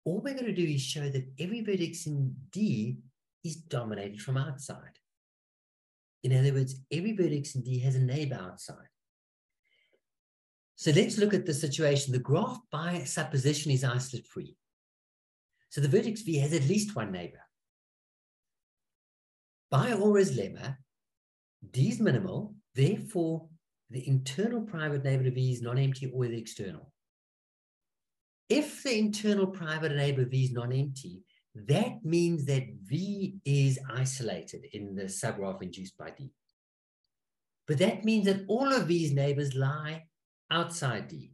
A: All we're going to do is show that every vertex in D is dominated from outside. In other words, every vertex in D has a neighbor outside. So let's look at the situation. The graph by supposition is isolate free. So the vertex V has at least one neighbor. By Orer's lemma, D is minimal, therefore the internal private neighbor of V is non-empty or the external. If the internal private neighbor V is non-empty, that means that V is isolated in the subgraph induced by D. But that means that all of V's neighbors lie outside D.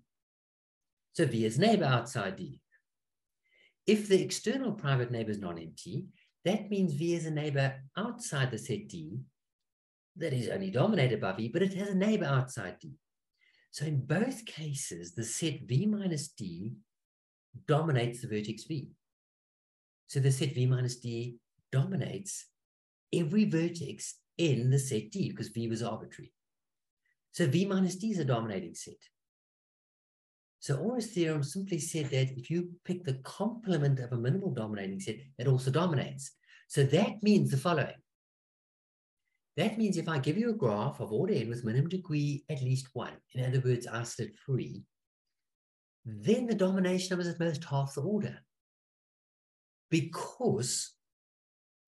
A: So V is neighbor outside D. If the external private neighbor is non-empty, that means V is a neighbor outside the set D that is only dominated by V, but it has a neighbor outside D. So in both cases, the set V minus D dominates the vertex V. So the set V minus D dominates every vertex in the set D because V was arbitrary. So V minus D is a dominating set. So Orer's theorem simply said that if you pick the complement of a minimal dominating set, it also dominates. So that means the following. That means if I give you a graph of order n with minimum degree at least 1, in other words, isolate free, then the domination number is at most half the order. Because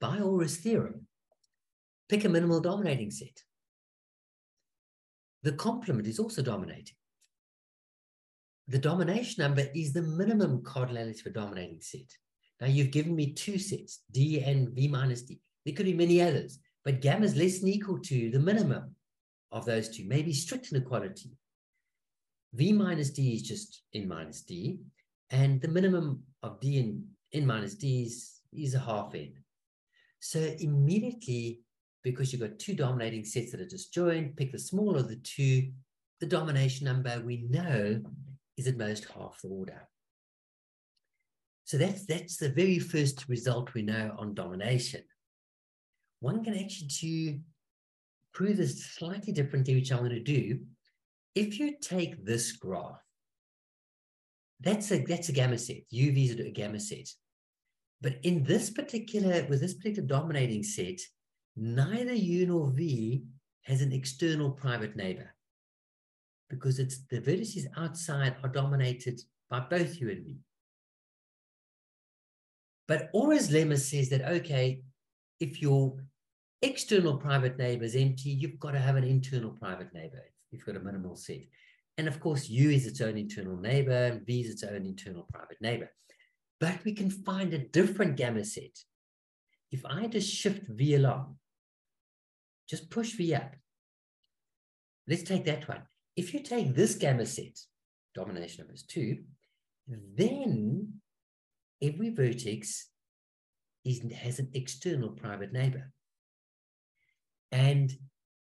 A: by Orer's theorem, pick a minimal dominating set. The complement is also dominating. The domination number is the minimum cardinality for dominating set. Now you've given me two sets, D and V minus D. There could be many others, but gamma is less than equal to the minimum of those two, maybe strict inequality. V minus D is just N minus D, and the minimum of D and N minus D is a half N. So immediately, because you've got two dominating sets that are disjoint, pick the smaller of the two, the domination number we know is at most half the order. So that's the very first result we know on domination. One can actually prove this slightly differently, which I'm going to do. If you take this graph, that's a gamma set. UV is a gamma set. But in this particular, with this particular dominating set, neither U nor V has an external private neighbor because the vertices outside are dominated by both U and V. But Orer's lemma says that, okay, if your external private neighbor is empty, you've got to have an internal private neighbor if you've got a minimal set. And of course, U is its own internal neighbor, and V is its own internal private neighbor. But we can find a different gamma set. If I just shift V along, just push V up. Let's take that one. If you take this gamma set, domination number is 2, then every vertex has an external private neighbor. And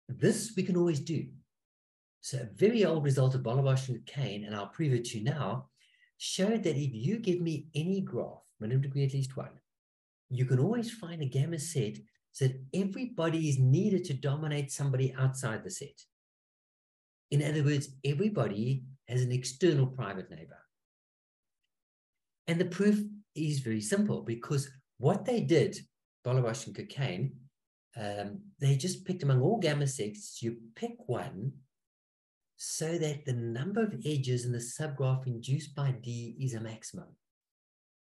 A: this we can always do. So a very old result of Bolobosh and Kane, and I'll prove it to you now, showed that if you give me any graph, minimum degree at least 1, you can always find a gamma set so that everybody is needed to dominate somebody outside the set. In other words, everybody has an external private neighbor. And the proof is very simple because what they did, Bolobosh and Cocaine, they just picked among all gamma sets, you pick one so that the number of edges in the subgraph induced by D is a maximum.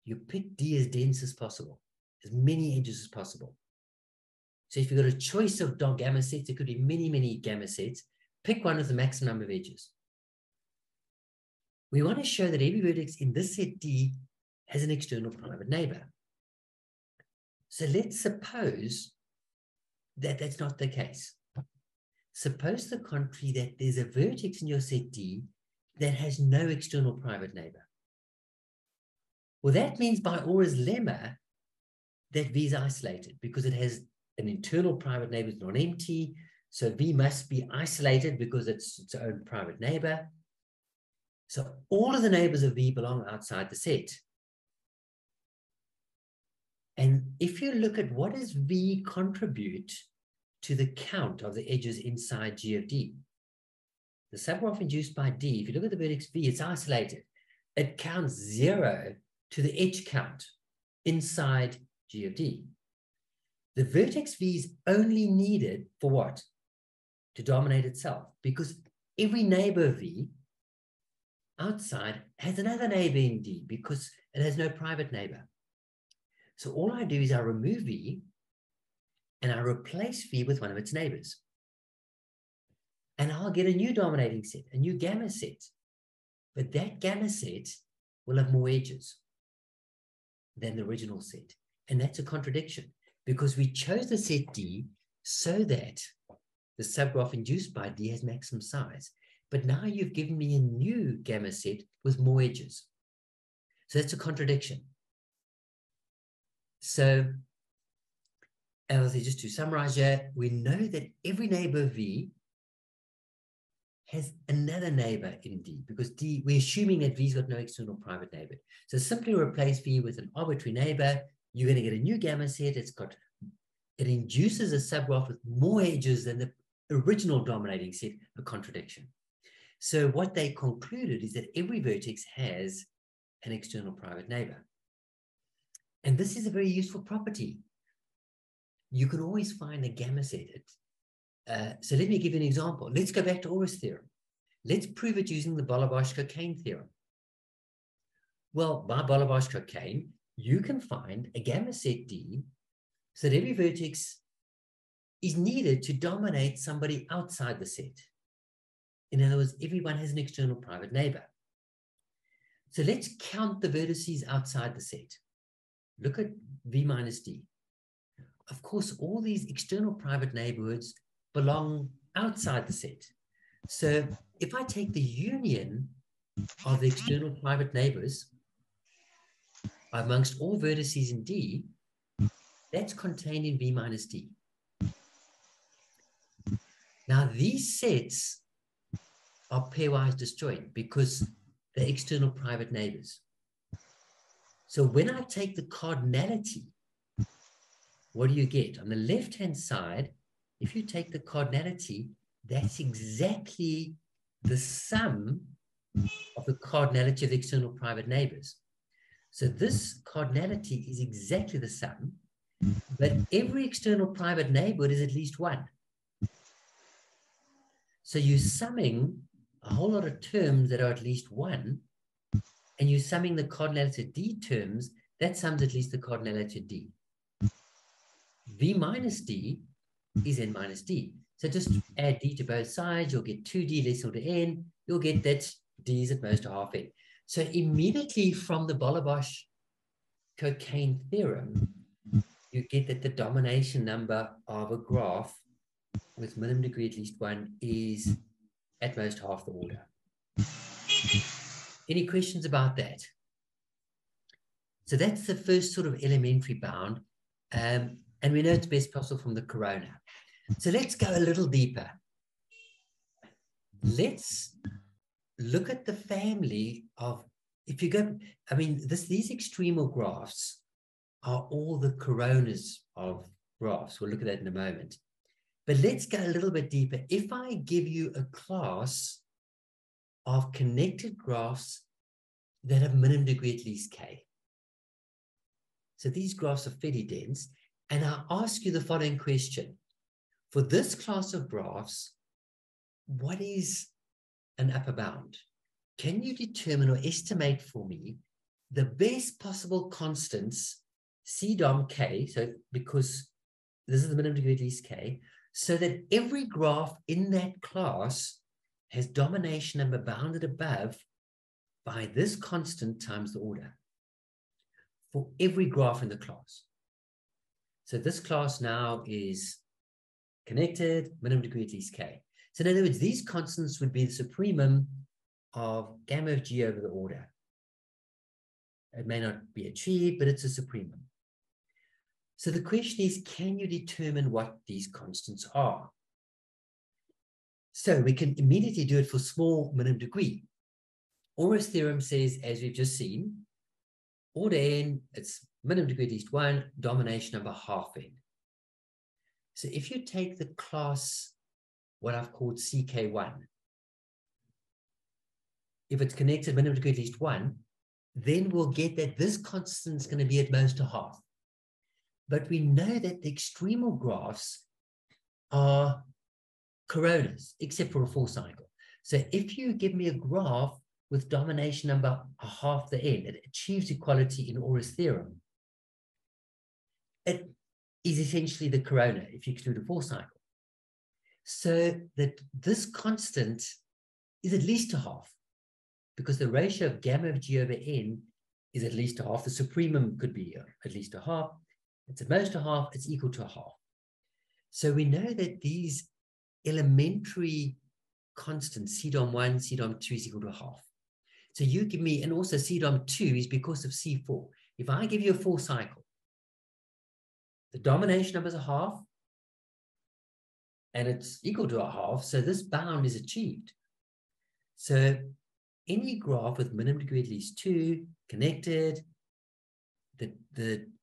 A: You pick D as dense as possible, as many edges as possible. So if you've got a choice of gamma sets, it could be many, many gamma sets. Pick one with the maximum number of edges. We want to show that every vertex in this set D has an external private neighbor. So let's suppose that that's not the case. Suppose the contrary, that there's a vertex in your set D that has no external private neighbor. Well, that means by Orer's lemma that V is isolated because it has an internal private neighbor that's non-empty. So V must be isolated because it's its own private neighbor. So all of the neighbors of V belong outside the set. And if you look at what does V contribute to the count of the edges inside G of D, the subgraph induced by D, if you look at the vertex V, it's isolated. It counts 0 to the edge count inside G of D. The vertex V is only needed for what? To dominate itself, because every neighbor V outside has another neighbor in D because it has no private neighbor. So all I do is I remove V and I replace V with one of its neighbors. And I'll get a new dominating set, a new gamma set. But that gamma set will have more edges than the original set. And that's a contradiction because we chose the set D so that the subgraph induced by D has maximum size. But now you've given me a new gamma set with more edges. So that's a contradiction. So, as I just to summarize here, we know that every neighbor V has another neighbor in D because D, we're assuming that V's got no external private neighbor. So simply replace V with an arbitrary neighbor. You're going to get a new gamma set. It induces a subgraph with more edges than the original dominating set, a contradiction. So what they concluded is that every vertex has an external private neighbor. And this is a very useful property. You can always find a gamma set. So let me give you an example. Let's go back to Orr's theorem. Let's prove it using the Balabash-Cocaine theorem. Well, by Balabash-Cocaine, you can find a gamma set D so that every vertex is needed to dominate somebody outside the set. In other words, everyone has an external private neighbor. So let's count the vertices outside the set. Look at V minus D. Of course, all these external private neighborhoods belong outside the set. So if I take the union of the external private neighbors amongst all vertices in D, that's contained in V minus D. Now these sets are pairwise disjoint because they're external private neighbors. So when I take the cardinality, what do you get? On the left-hand side, if you take the cardinality, that's exactly the sum of the cardinality of the external private neighbors. So this cardinality is exactly the sum, but every external private neighborhood is at least one. So you're summing a whole lot of terms that are at least one, and you're summing the cardinality of D terms, that sums at least the cardinality of D. V minus D is N minus D. So just add D to both sides, you'll get 2D less equal to N, you'll get that D is at most a half N. So immediately from the Balabash-Cocaine theorem, you get that the domination number of a graph with minimum degree at least one is at most half the order. Any questions about that? So that's the first sort of elementary bound. And we know it's best possible from the corona. So let's go a little deeper. Let's look at the family of, if you go, I mean, these extremal graphs are all the coronas of graphs. We'll look at that in a moment. But let's go a little bit deeper. If I give you a class of connected graphs that have minimum degree at least k. So these graphs are fairly dense. And I ask you the following question. For this class of graphs, what is an upper bound? Can you determine or estimate for me the best possible constants, C dom k, so because this is the minimum degree at least k, so that every graph in that class has domination number bounded above by this constant times the order for every graph in the class. So this class now is connected, minimum degree at least k. So in other words, these constants would be the supremum of gamma of g over the order. It may not be achieved, but it's a supremum. So the question is, can you determine what these constants are? So we can immediately do it for small minimum degree. Orr's theorem says, as we've just seen, order n, it's minimum degree at least one, domination number half n. So if you take the class, what I've called CK1, if it's connected minimum degree at least one, then we'll get that this constant is going to be at most a half. But we know that the extremal graphs are coronas, except for a full cycle. So if you give me a graph with domination number half the n. It achieves equality in Auro's theorem. It is essentially the corona if you exclude a 4 cycle. So that this constant is at least a half, because the ratio of gamma of g over n is at least a half. The supremum could be at least a half. It's at most a half. It's equal to a half. So we know that these elementary constants, CDOM1, CDOM2 is equal to a half. So you give me, and also CDOM2 is because of C4. If I give you a 4 cycle, the domination number is a half, and it's equal to a half, so this bound is achieved. So any graph with minimum degree at least 2, connected,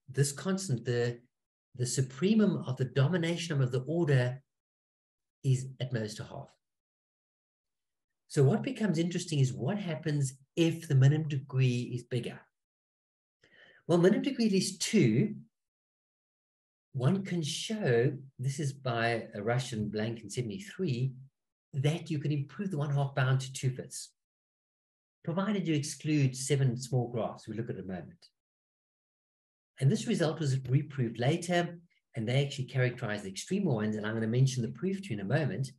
A: this constant, the supremum of the domination number of the order is at most a half. So what becomes interesting is what happens if the minimum degree is bigger. Well, minimum degree at least 2, one can show, this is by a Russian blank in 73, that you can improve the 1/2 bound to 2/5, provided you exclude 7 small graphs we look at a moment. And this result was reproved later, and they actually characterized the extremal ones, and I'm going to mention the proof to you in a moment.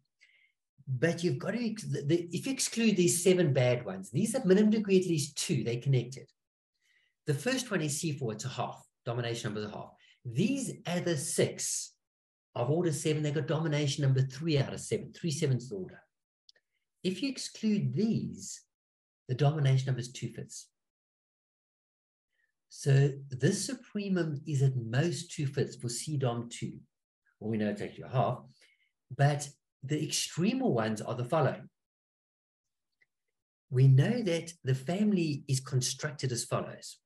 A: But you've got to, if you exclude these 7 bad ones, these have minimum degree at least 2, they're connected. The first one is C4, it's a half, domination number is a half. These other 6 of order 7, they've got domination number 3 out of 7, 3/7 order. If you exclude these, the domination number is 2/5. So this supremum is at most 2/5 for CDOM2. Well, we know it's actually a half, but the extremal ones are the following. We know that the family is constructed as follows.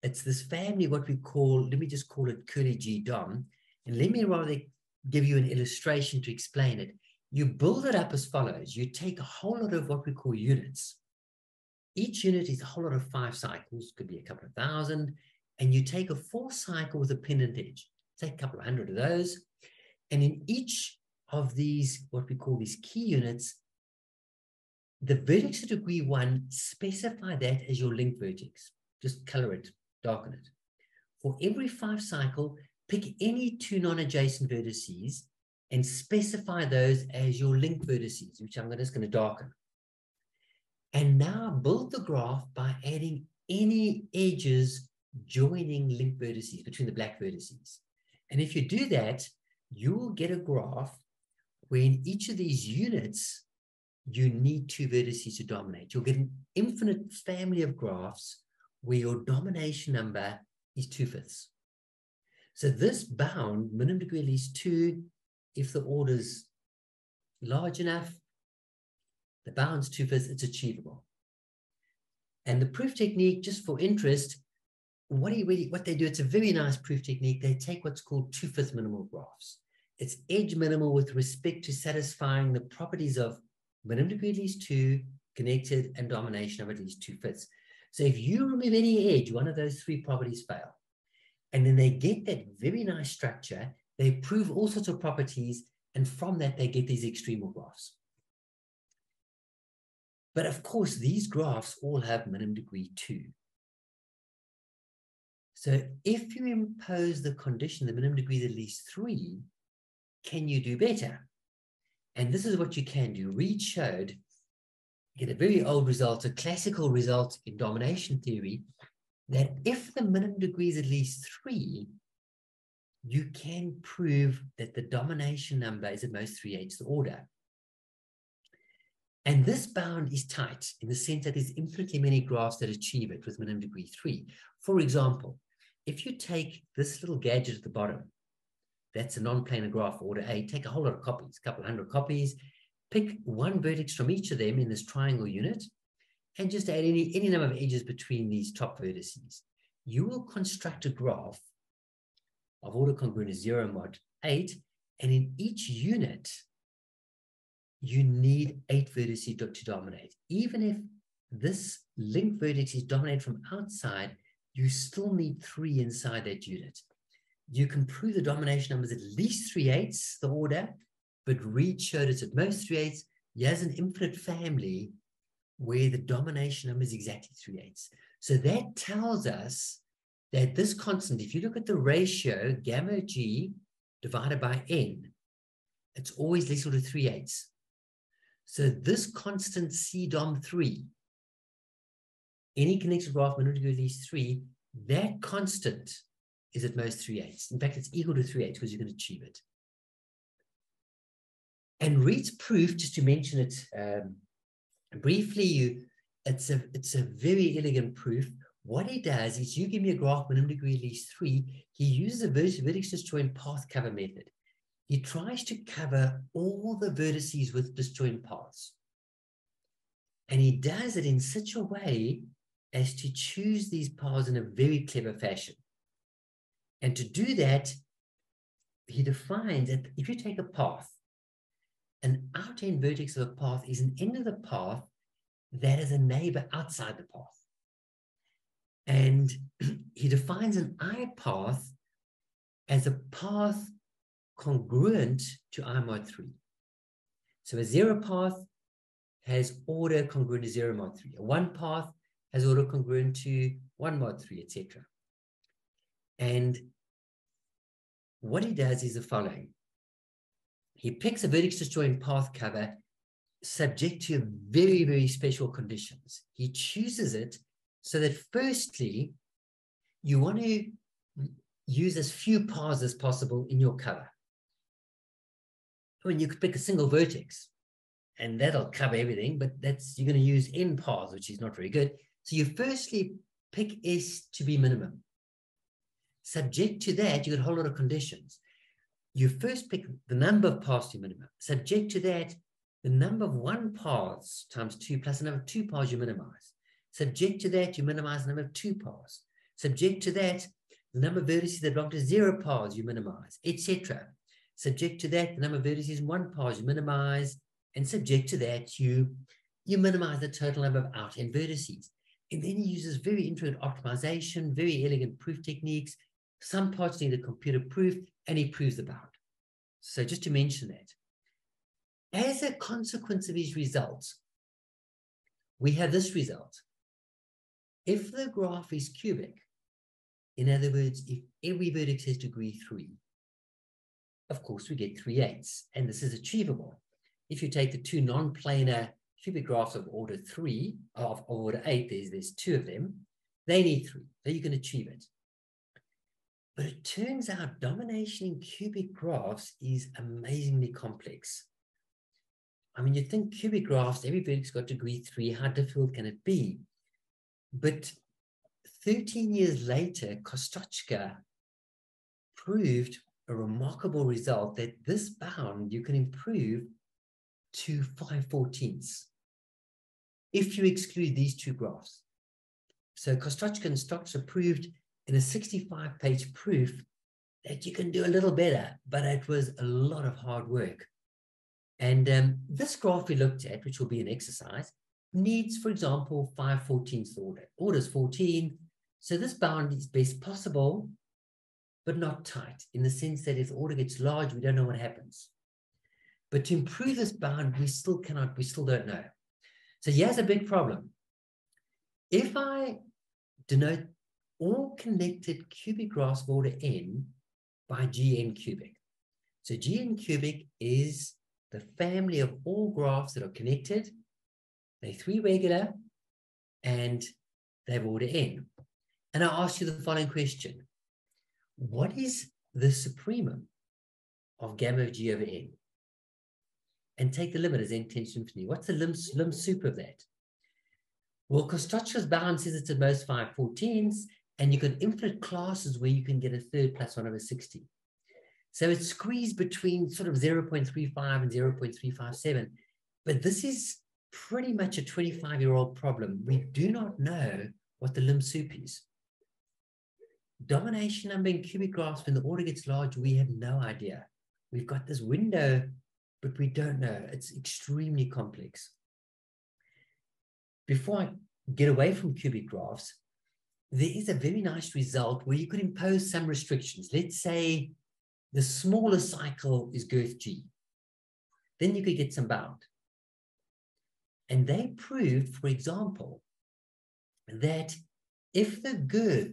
A: It's this family, what we call, let me just call it curly G dom, and let me rather give you an illustration to explain it. You build it up as follows. You take a whole lot of what we call units. Each unit is a whole lot of 5 cycles, could be a couple of thousand, and you take a 4 cycle with a pendant edge. Take a couple of hundred of those, and in each of these, what we call these key units, the vertex of degree 1, specify that as your link vertex. Just color it, darken it. For every 5 cycle, pick any 2 non-adjacent vertices and specify those as your link vertices, which I'm just going to darken. And now build the graph by adding any edges joining link vertices between the black vertices. And if you do that, you will get a graph where in each of these units, you need 2 vertices to dominate. You'll get an infinite family of graphs where your domination number is 2/5. So this bound, minimum degree at least 2, if the order's large enough, the bound's 2/5, it's achievable. And the proof technique, just for interest, what they do, it's a very nice proof technique. They take what's called 2/5 minimal graphs. It's edge minimal with respect to satisfying the properties of minimum degree at least 2, connected, and domination of at least 2/5. So if you remove any edge, one of those 3 properties fail. And then they get that very nice structure. They prove all sorts of properties, and from that, they get these extremal graphs. But of course, these graphs all have minimum degree 2. So if you impose the condition, the minimum degree is at least 3, can you do better? And this is what you can do. Reed showed, get a very old result, a classical result in domination theory, that if the minimum degree is at least 3, you can prove that the domination number is at most 3/8 the order. And this bound is tight in the sense that there's infinitely many graphs that achieve it with minimum degree 3. For example, if you take this little gadget at the bottom, that's a non-planar graph order A, take a whole lot of copies, a couple hundred copies, pick 1 vertex from each of them in this triangle unit, and just add any number of edges between these top vertices. You will construct a graph of order congruent is 0 mod 8, and in each unit, you need 8 vertices to dominate. Even if this link vertex is dominated from outside, you still need 3 inside that unit. You can prove the domination number is at least 3/8 the order, but Reed showed it's at most 3/8. He has an infinite family where the domination number is exactly 3/8. So that tells us that this constant, if you look at the ratio gamma G divided by N, it's always less equal to 3/8. So this constant C dom 3, any connected graph minimum degree at least 3, that constant is at most 3/8. In fact, it's equal to 3/8 because you can achieve it. And Reed's proof, just to mention it briefly, it's a very elegant proof. What he does is you give me a graph minimum degree at least 3. He uses a vertex disjoint path cover method. He tries to cover all the vertices with disjoint paths. And he does it in such a way as to choose these paths in a very clever fashion. And to do that, he defines that if you take a path, an out-end vertex of a path is an end of the path that is a neighbor outside the path. And he defines an I path as a path congruent to I mod 3. So a 0 path has order congruent to 0 mod 3. A 1 path has order congruent to 1 mod 3, etc. And what he does is the following. He picks a vertex disjoint path cover subject to very, very special conditions. He chooses it so that firstly, you want to use as few paths as possible in your cover. I mean, you could pick a single vertex and that'll cover everything, but you're going to use n paths, which is not very good. So you firstly pick S to be minimum. Subject to that, you got a whole lot of conditions. You first pick the number of paths to minimum. Subject to that, the number of 1 paths times 2 plus the number of 2 paths you minimize. Subject to that, you minimize the number of 2 paths. Subject to that, the number of vertices that belong to 0 paths you minimize, etc. Subject to that, the number of vertices in 1 path you minimize, and subject to that, you minimize the total number of out-end vertices. And then he uses very intricate optimization, very elegant proof techniques. Some parts need a computer proof, and he proves the bound. So just to mention that. As a consequence of his results, we have this result. If the graph is cubic, in other words, if every vertex has degree 3, of course we get 3/8, and this is achievable. If you take the 2 non-planar cubic graphs of order 3, of order 8, there's 2 of them, they need 3, so you can achieve it. But it turns out domination in cubic graphs is amazingly complex. I mean, you think cubic graphs, every vertex got degree 3, how difficult can it be? But 13 years later, Kostochka proved a remarkable result that this bound you can improve to 5/14 if you exclude these 2 graphs. So Kostochka and Stochka proved in a 65-page proof that you can do a little better, but it was a lot of hard work. And this graph we looked at, which will be an exercise, needs, for example, 5/14 order. Order is 14, so this bound is best possible, but not tight, in the sense that if the order gets large, we don't know what happens. But to improve this bound, we still don't know. So here's a big problem. If I denote all connected cubic graphs of order n by Gn cubic. So Gn cubic is the family of all graphs that are connected. They're 3 regular and they have order n. And I ask you the following question. What is the supremum of gamma of G over n? And take the limit as n tends to infinity. What's the lim sup of that? Well, Kostochka's bound says it's at most 5/14, and you've got infinite classes where you can get a third plus 1 over 60. So it's squeezed between sort of 0.35 and 0.357. But this is pretty much a 25-year-old problem. We do not know what the lim sup is. Domination number in cubic graphs, when the order gets large, we have no idea. We've got this window, but we don't know. It's extremely complex. Before I get away from cubic graphs, there is a very nice result where you could impose some restrictions. Let's say the smaller cycle is girth G. Then you could get some bound. And they proved, for example, that if the girth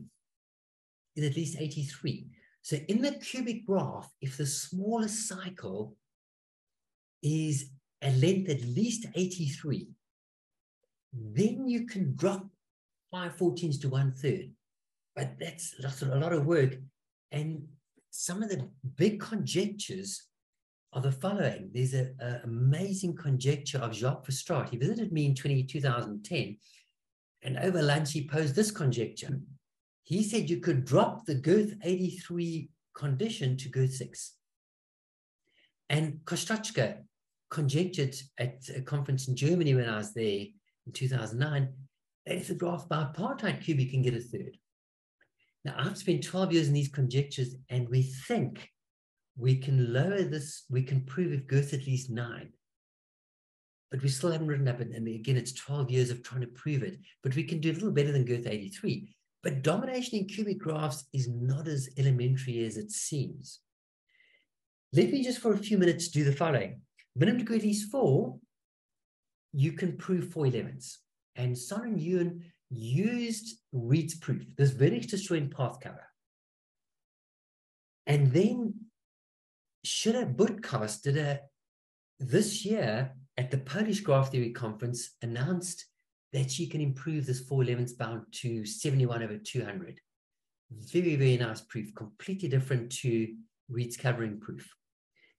A: is at least 83, so in the cubic graph, if the smallest cycle is a length at least 83, then you can drop 5/14 to 1/3. But that's a lot of work. And some of the big conjectures are the following. There's an amazing conjecture of Jacques Verstraete. He visited me in 2010, and over lunch he posed this conjecture. He said you could drop the girth 83 condition to girth 6. And Kostochka conjectured at a conference in Germany when I was there in 2009, that if the graph bipartite cube, you can get 1/3. Now, I've spent 12 years in these conjectures, and we think we can lower this, we can prove if girth at least 9. But we still haven't written up, and again, it's 12 years of trying to prove it, but we can do a little better than girth 83. But domination in cubic graphs is not as elementary as it seems. Let me just for a few minutes do the following. Minimum degree at least 4, you can prove 4/11. And Son and Ewan used Reed's proof, this vertex destroying path cover. And then Schiller Butkost did this year at the Polish Graph Theory Conference, announced that she can improve this 4/11 bound to 71/200. Very, very nice proof, completely different to Reed's covering proof.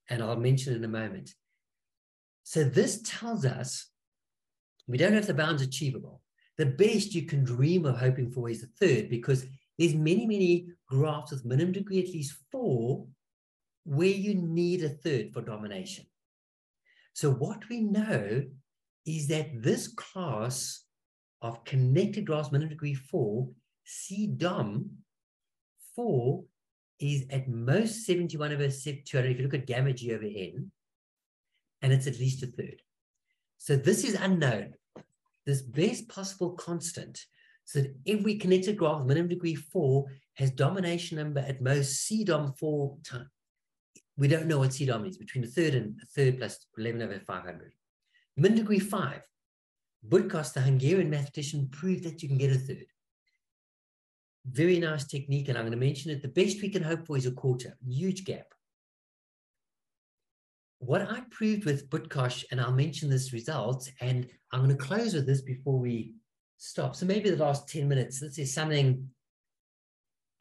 A: And I'll mention it in a moment. So this tells us we don't know if the bound's achievable. The best you can dream of hoping for is 1/3, because there's many, many graphs with minimum degree at least 4 where you need 1/3 for domination. So what we know is that this class of connected graphs minimum degree 4, C-dom 4 is at most 71/200 if you look at gamma G over N, and it's at least 1/3. So this is unknown, this best possible constant, so that every connected graph with minimum degree 4 has domination number at most C-dom 4 times. We don't know what C-dom is, between 1/3 and 1/3 plus 11/500. Min degree 5, Butkost, the Hungarian mathematician, proved that you can get 1/3. Very nice technique, and I'm going to mention it. The best we can hope for is 1/4, huge gap. What I proved with Butkosh, and I'll mention this result, and I'm going to close with this before we stop. So maybe the last 10 minutes, this is something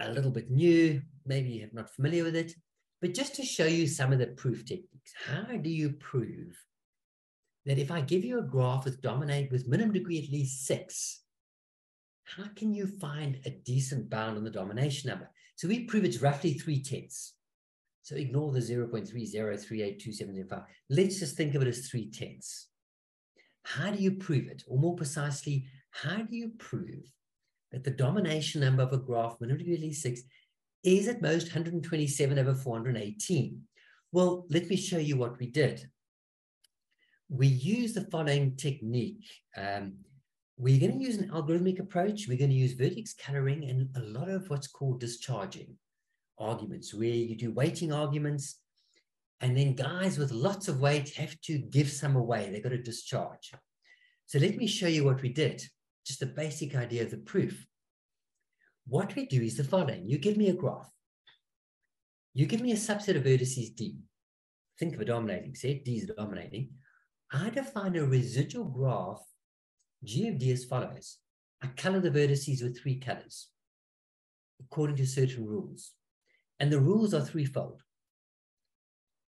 A: a little bit new, maybe you're not familiar with it, but just to show you some of the proof techniques. How do you prove that if I give you a graph with minimum degree at least 6, how can you find a decent bound on the domination number? So we prove it's roughly 3/10. So ignore the 0.30382705. Let's just think of it as 3/10. How do you prove it? Or more precisely, how do you prove that the domination number of a graph, minimum degree at least 6, is at most 127/418? Well, let me show you what we did. We use the following technique. We're going to use an algorithmic approach. We're going to use vertex coloring and a lot of what's called discharging arguments, where you do weighting arguments, and then guys with lots of weight have to give some away. They've got to discharge. So let me show you what we did, just a basic idea of the proof. What we do is the following. You give me a graph. You give me a subset of vertices D. Think of a dominating set. D is dominating. I define a residual graph, G of D, as follows. I color the vertices with 3 colors according to certain rules. And the rules are threefold.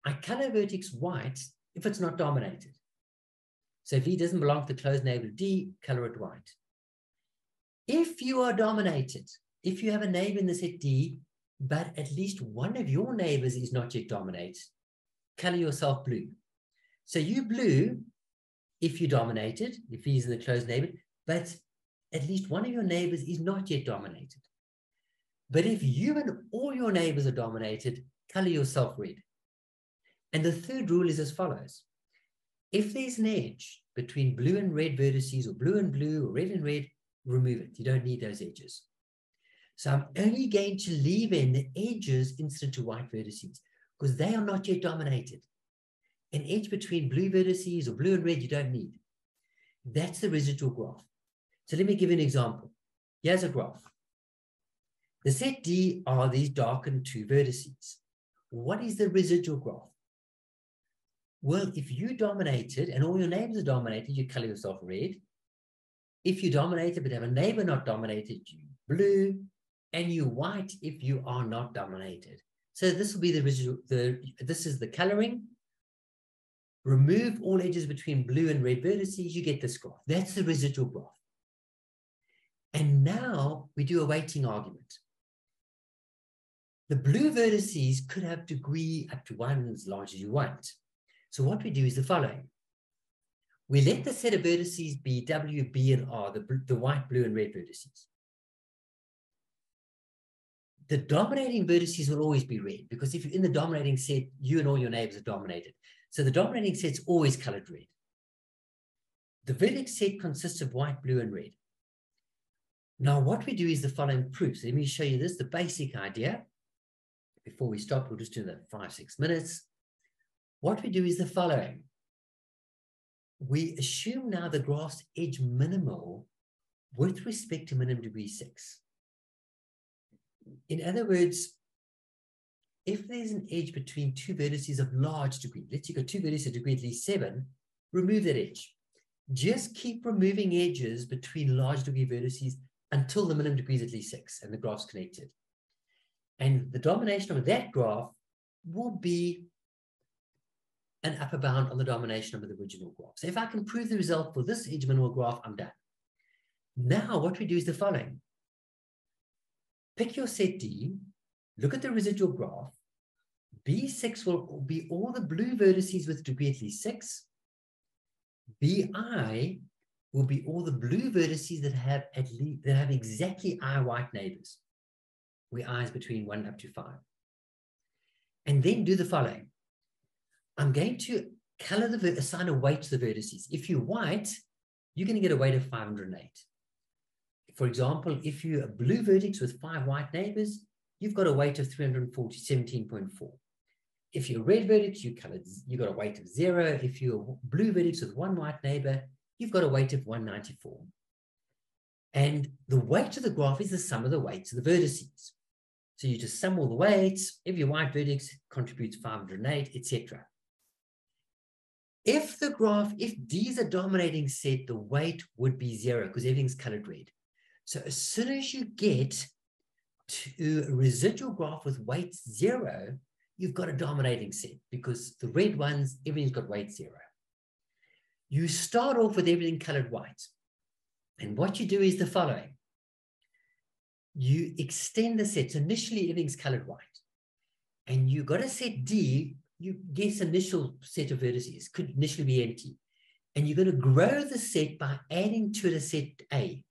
A: I color vertex white if it's not dominated. So if E doesn't belong to the closed neighbor of D, color it white. If you are dominated, if you have a neighbor in the set D, but at least one of your neighbors is not yet dominated, color yourself blue. So you blue if you're dominated, if he's in the closed neighbor, but at least one of your neighbors is not yet dominated. But if you and all your neighbors are dominated, color yourself red. And the third rule is as follows. If there's an edge between blue and red vertices, or blue and blue, or red and red, remove it. You don't need those edges. So I'm only going to leave in the edges incident to white vertices, because they are not yet dominated. An edge between blue vertices or blue and red, you don't need. That's the residual graph. So let me give you an example. Here's a graph. The set D are these darkened two vertices. What is the residual graph? Well, if you dominated and all your neighbors are dominated, you color yourself red. If you dominated but have a neighbor not dominated, you blue, and you white if you are not dominated. So this will be the residual, this is the coloring. Remove all edges between blue and red vertices, you get this graph. That's the residual graph. And now we do a weighting argument. The blue vertices could have degree up to 1 as large as you want. So what we do is the following. We let the set of vertices be W, B, and R, the white, blue, and red vertices. The dominating vertices will always be red, because if you're in the dominating set, you and all your neighbors are dominated. So the dominating set's always colored red. The vertex set consists of white, blue, and red. Now what we do is the following proof. So let me show you this, the basic idea. Before we stop, we'll just do that 5-6 minutes. What we do is the following. We assume now the graph's edge minimal with respect to minimum degree 6. In other words, if there's an edge between two vertices of large degree, let's say you've got two vertices of degree at least 7, remove that edge. Just keep removing edges between large degree vertices until the minimum degree is at least 6 and the graph's connected. And the domination of that graph will be an upper bound on the domination of the original graph. So if I can prove the result for this edge minimal graph, I'm done. Now what we do is the following. Pick your set D, look at the residual graph. B6 will be all the blue vertices with degree at least 6. BI will be all the blue vertices that have exactly I white neighbors, where I is between 1 up to 5. And then do the following. I'm going to color assign a weight to the vertices. If you're white, you're going to get a weight of 508. For example, if you're a blue vertex with 5 white neighbors, you've got a weight of 340, 17.4. If you're a red vertex, you've got a weight of 0. If you're a blue vertex with 1 white neighbor, you've got a weight of 194. And the weight of the graph is the sum of the weights of the vertices. So you just sum all the weights. Every white vertex contributes 508, etc. If D is a dominating set, the weight would be 0 because everything's colored red. So as soon as you get to a residual graph with weight 0, you've got a dominating set because the red ones, everything's got weight 0. You start off with everything colored white. And what you do is the following. You extend the sets. Initially, everything's colored white. And you got a set D, you guess initial set of vertices could initially be empty. And you're going to grow the set by adding to it a set A.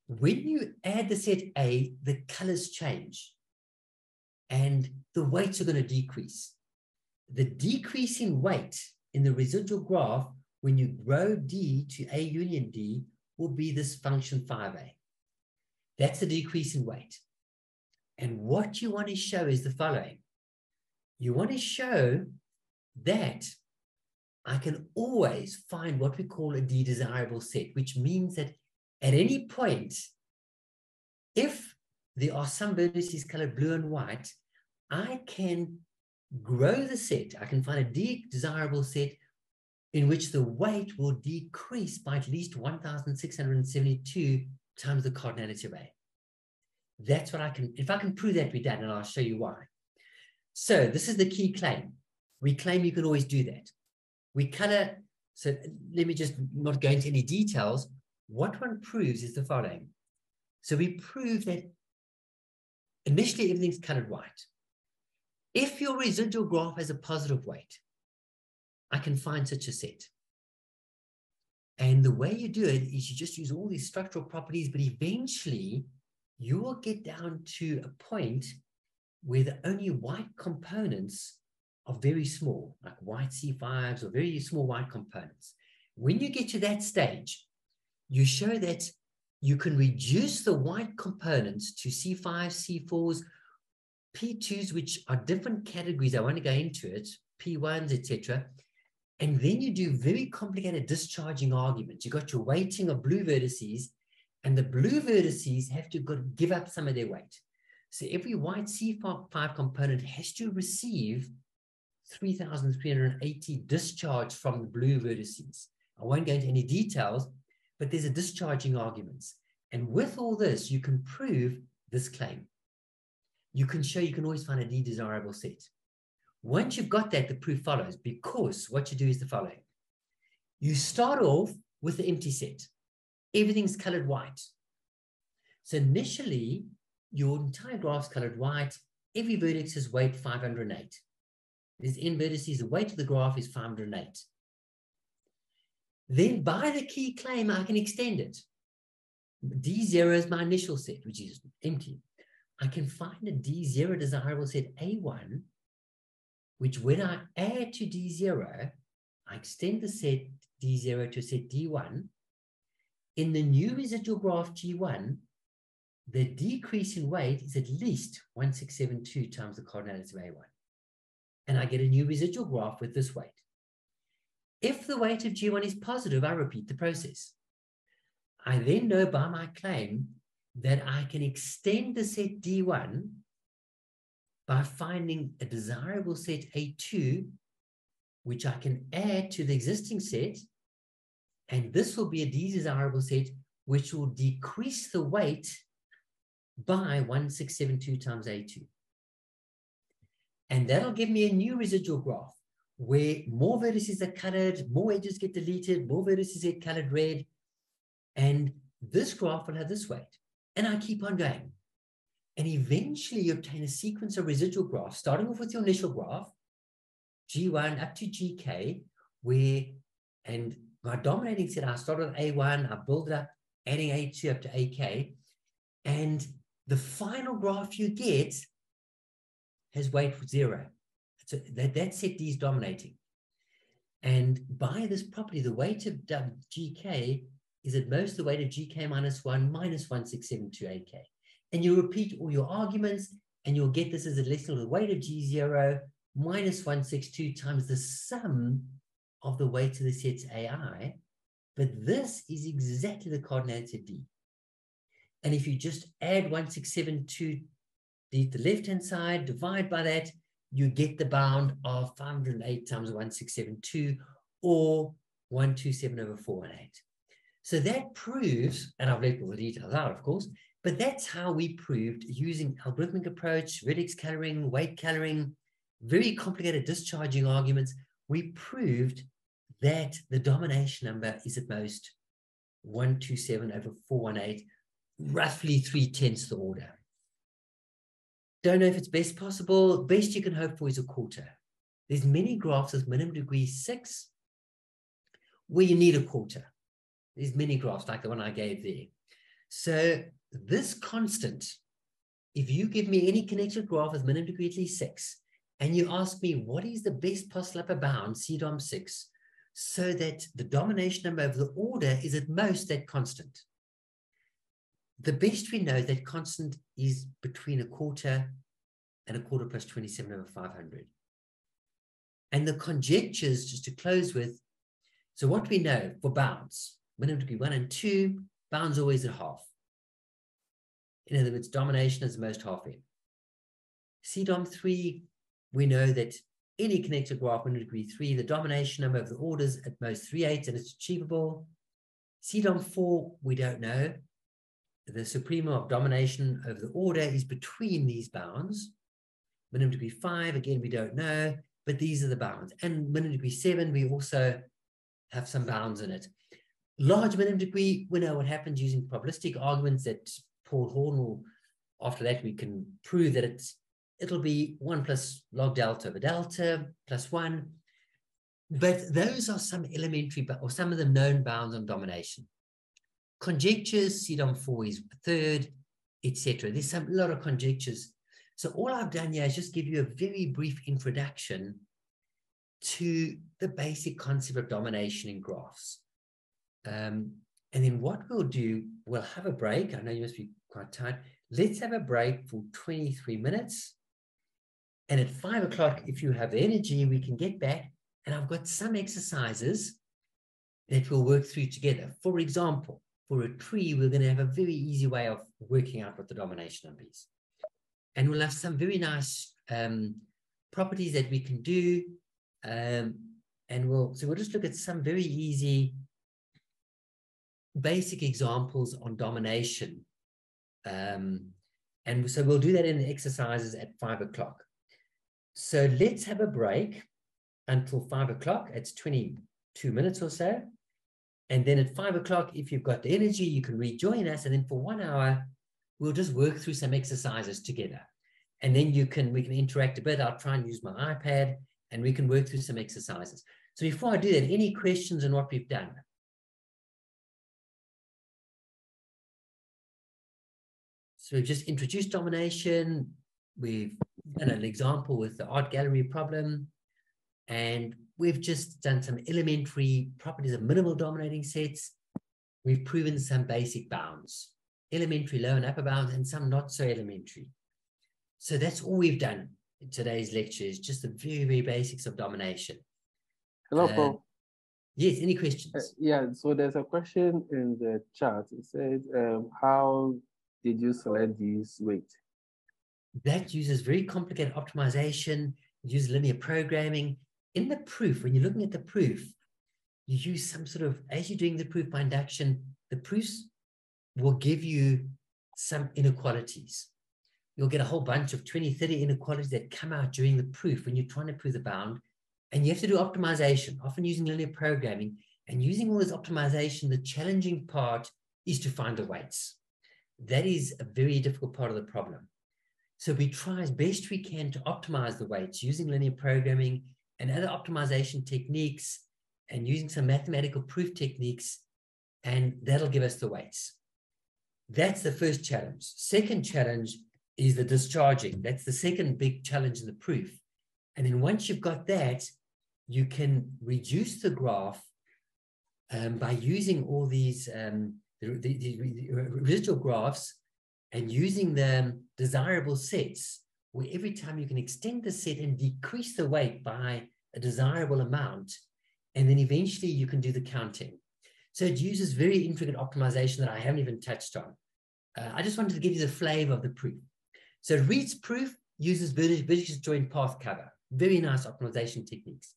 A: When you add the set A, the colors change. And the weights are going to decrease. The decrease in weight in the residual graph, when you grow D to A union D, will be this function 5A. That's the decrease in weight. And what you want to show is the following. You want to show that I can always find what we call a D-desirable set, which means that at any point, if there are some vertices colored blue and white, I can grow the set. I can find a D-desirable set in which the weight will decrease by at least 1,672 times the cardinality of A. That's what I can, if I can prove that, we're done, and I'll show you why. So this is the key claim. We claim you can always do that. We color, so let me just not go into any details. What one proves is the following. So we prove that initially everything's colored white. If your residual graph has a positive weight, I can find such a set. And the way you do it is you just use all these structural properties, but eventually you will get down to a point where the only white components are very small, like white C5s or very small white components. When you get to that stage, you show that you can reduce the white components to C5s, C4s, P2s, which are different categories. I want to go into it, P1s, etc. And then you do very complicated discharging arguments. You got your weighting of blue vertices, and the blue vertices have to give up some of their weight. So every white C5 component has to receive 3,380 discharge from the blue vertices. I won't go into any details, but there's a discharging arguments. And with all this, you can prove this claim. You can show you can always find a D-desirable set. Once you've got that, the proof follows, because what you do is the following. You start off with the empty set. Everything's colored white. So initially, your entire graph's colored white. Every vertex has weight 508. There's n vertices. The weight of the graph is 508. Then by the key claim, I can extend it. D0 is my initial set, which is empty. I can find a D0 desirable set A1, which when I add to D0, I extend the set D0 to a set D1. In the new residual graph G1, the decrease in weight is at least 1672 times the coordinates of A1. And I get a new residual graph with this weight. If the weight of G1 is positive, I repeat the process. I then know by my claim that I can extend the set D1 by finding a desirable set A2, which I can add to the existing set, and this will be a desirable set which will decrease the weight by 1672 times A2. And that'll give me a new residual graph where more vertices are colored, more edges get deleted, more vertices get colored red, and this graph will have this weight. And I keep on going. And eventually you obtain a sequence of residual graphs, starting off with your initial graph, G1 up to GK, where, and my dominating set, I start with A1, I build it up, adding A2 up to AK, and the final graph you get has weight 0. So that set D is dominating. And by this property, the weight of GK is at most the weight of GK minus 1 minus 1672 AK. And you repeat all your arguments, and you'll get this as a less than the weight of G0 minus 162 times the sum of the weights of the sets AI. But this is exactly the coordinates of D. And if you just add 1672 D to the left-hand side, divide by that, you get the bound of 508 times 1672, or 127 over 418. So that proves, and I've left all the details out, of course, but that's how we proved using algorithmic approach, vertex coloring, weight coloring, very complicated discharging arguments. We proved that the domination number is at most 127 over 418, roughly 3/10 the order. Don't know if it's best possible. Best you can hope for is a quarter. There's many graphs with minimum degree 6 where you need a quarter. There's many graphs like the one I gave there. So this constant, if you give me any connected graph with minimum degree at least 6, and you ask me what is the best possible upper bound, CDOM 6, so that the domination number of the order is at most that constant. The best we know that constant is between a quarter and a quarter plus 27 over 500. And the conjectures, just to close with, so what we know for bounds, minimum degree 1 and 2, bounds always at half. In other words, domination is the most half in. CDOM 3, we know that any connected graph minimum degree 3, the domination number of the orders at most 3/8, and it's achievable. CDOM 4, we don't know. The supremum of domination over the order is between these bounds. Minimum degree 5, again, we don't know, but these are the bounds. And minimum degree 7, we also have some bounds in it. Large minimum degree, we know what happens using probabilistic arguments that Paul Horn will, after that, we can prove that it'll be 1 plus log delta over delta plus 1. But those are some elementary, or some of the known bounds on domination. Conjectures, CDOM 4 is a third, etc. There's a lot of conjectures. So all I've done here is just give you a very brief introduction to the basic concept of domination in graphs. And then what we'll do, we'll have a break. I know you must be quite tired. Let's have a break for 23 minutes. And at 5 o'clock, if you have the energy, we can get back And I've got some exercises that we'll work through together. For example, for a tree, we're going to have a very easy way of working out what the domination number is. And we'll have some very nice properties that we can do. And we'll just look at some very easy, basic examples on domination. And so we'll do that in the exercises at 5 o'clock. So let's have a break until 5 o'clock. It's 22 minutes or so. And then at 5 o'clock, if you've got the energy, you can rejoin us. And then for 1 hour, we'll just work through some exercises together. And then we can interact a bit. I'll try and use my iPad and we can work through some exercises. So before I do that, any questions on what we've done? So we've just introduced domination. We've done an example with the art gallery problem. And we've just done some elementary properties of minimal dominating sets. We've proven some basic bounds, elementary lower and upper bounds, and some not so elementary. So that's all we've done in today's lecture, is just the very, very basics of domination.
C: Hello, Prof.
A: Yes, any questions?
C: Yeah, so there's a question in the chat. It says, how did you select these weights?
A: That uses very complicated optimization, uses linear programming. In the proof, when you're looking at the proof, you use some sort of, as you're doing the proof by induction, the proofs will give you some inequalities. You'll get a whole bunch of 20, 30 inequalities that come out during the proof when you're trying to prove the bound. And you have to do optimization, often using linear programming. And using all this optimization, the challenging part is to find the weights. That is a very difficult part of the problem. So we try as best we can to optimize the weights using linear programming and other optimization techniques and using some mathematical proof techniques, and that'll give us the weights. That's the first challenge. Second challenge is the discharging. That's the second big challenge in the proof. And then once you've got that, you can reduce the graph by using all these the residual graphs and using the desirable sets, where every time you can extend the set and decrease the weight by a desirable amount, and then eventually you can do the counting. So it uses very intricate optimization that I haven't even touched on. I just wanted to give you the flavor of the proof. So Reed's proof uses vertex joint path cover. Very nice optimization techniques.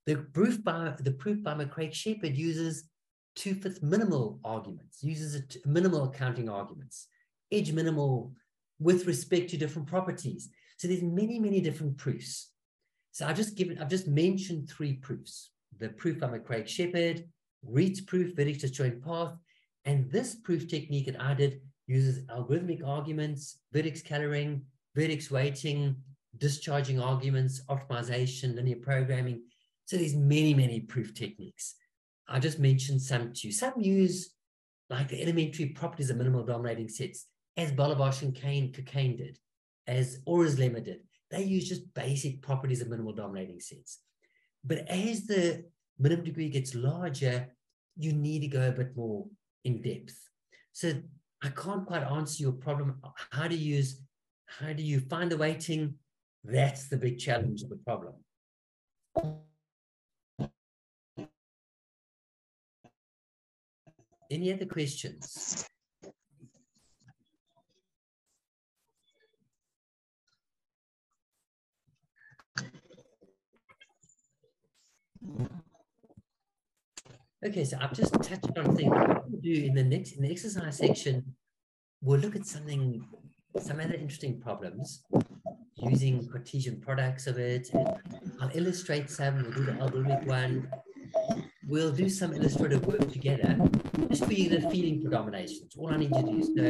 A: The proof by McCraig-Shepard uses 2/5 minimal arguments, uses minimal accounting arguments, edge minimal with respect to different properties. So there's many, many different proofs. So I've just mentioned 3 proofs: the proof by McCraig-Shepard, Reed's proof, vertex disjoint path, and this proof technique that I did uses algorithmic arguments, vertex coloring, vertex weighting, discharging arguments, optimization, linear programming. So there's many, many proof techniques. I just mentioned some to you. Some use like the elementary properties of minimal dominating sets, as Balabash and Cocaine did, as Ora's lemma did. They use just basic properties of minimal dominating sets. But as the minimum degree gets larger, you need to go a bit more in depth. So I can't quite answer your problem. How do you find the weighting? That's the big challenge of the problem. Any other questions? Okay, so I've just touched on things. What we'll do in the exercise section, we'll look at some other interesting problems using Cartesian products of it. And I'll illustrate some. We'll do the algorithmic one. We'll do some illustrative work together, just for you to get a feeling for domination. That's all I need you to do. So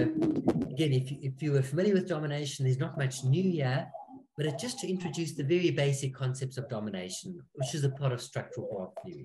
A: again, if you were familiar with domination, there's not much new here, but it's just to introduce the very basic concepts of domination, which is a part of structural graph theory.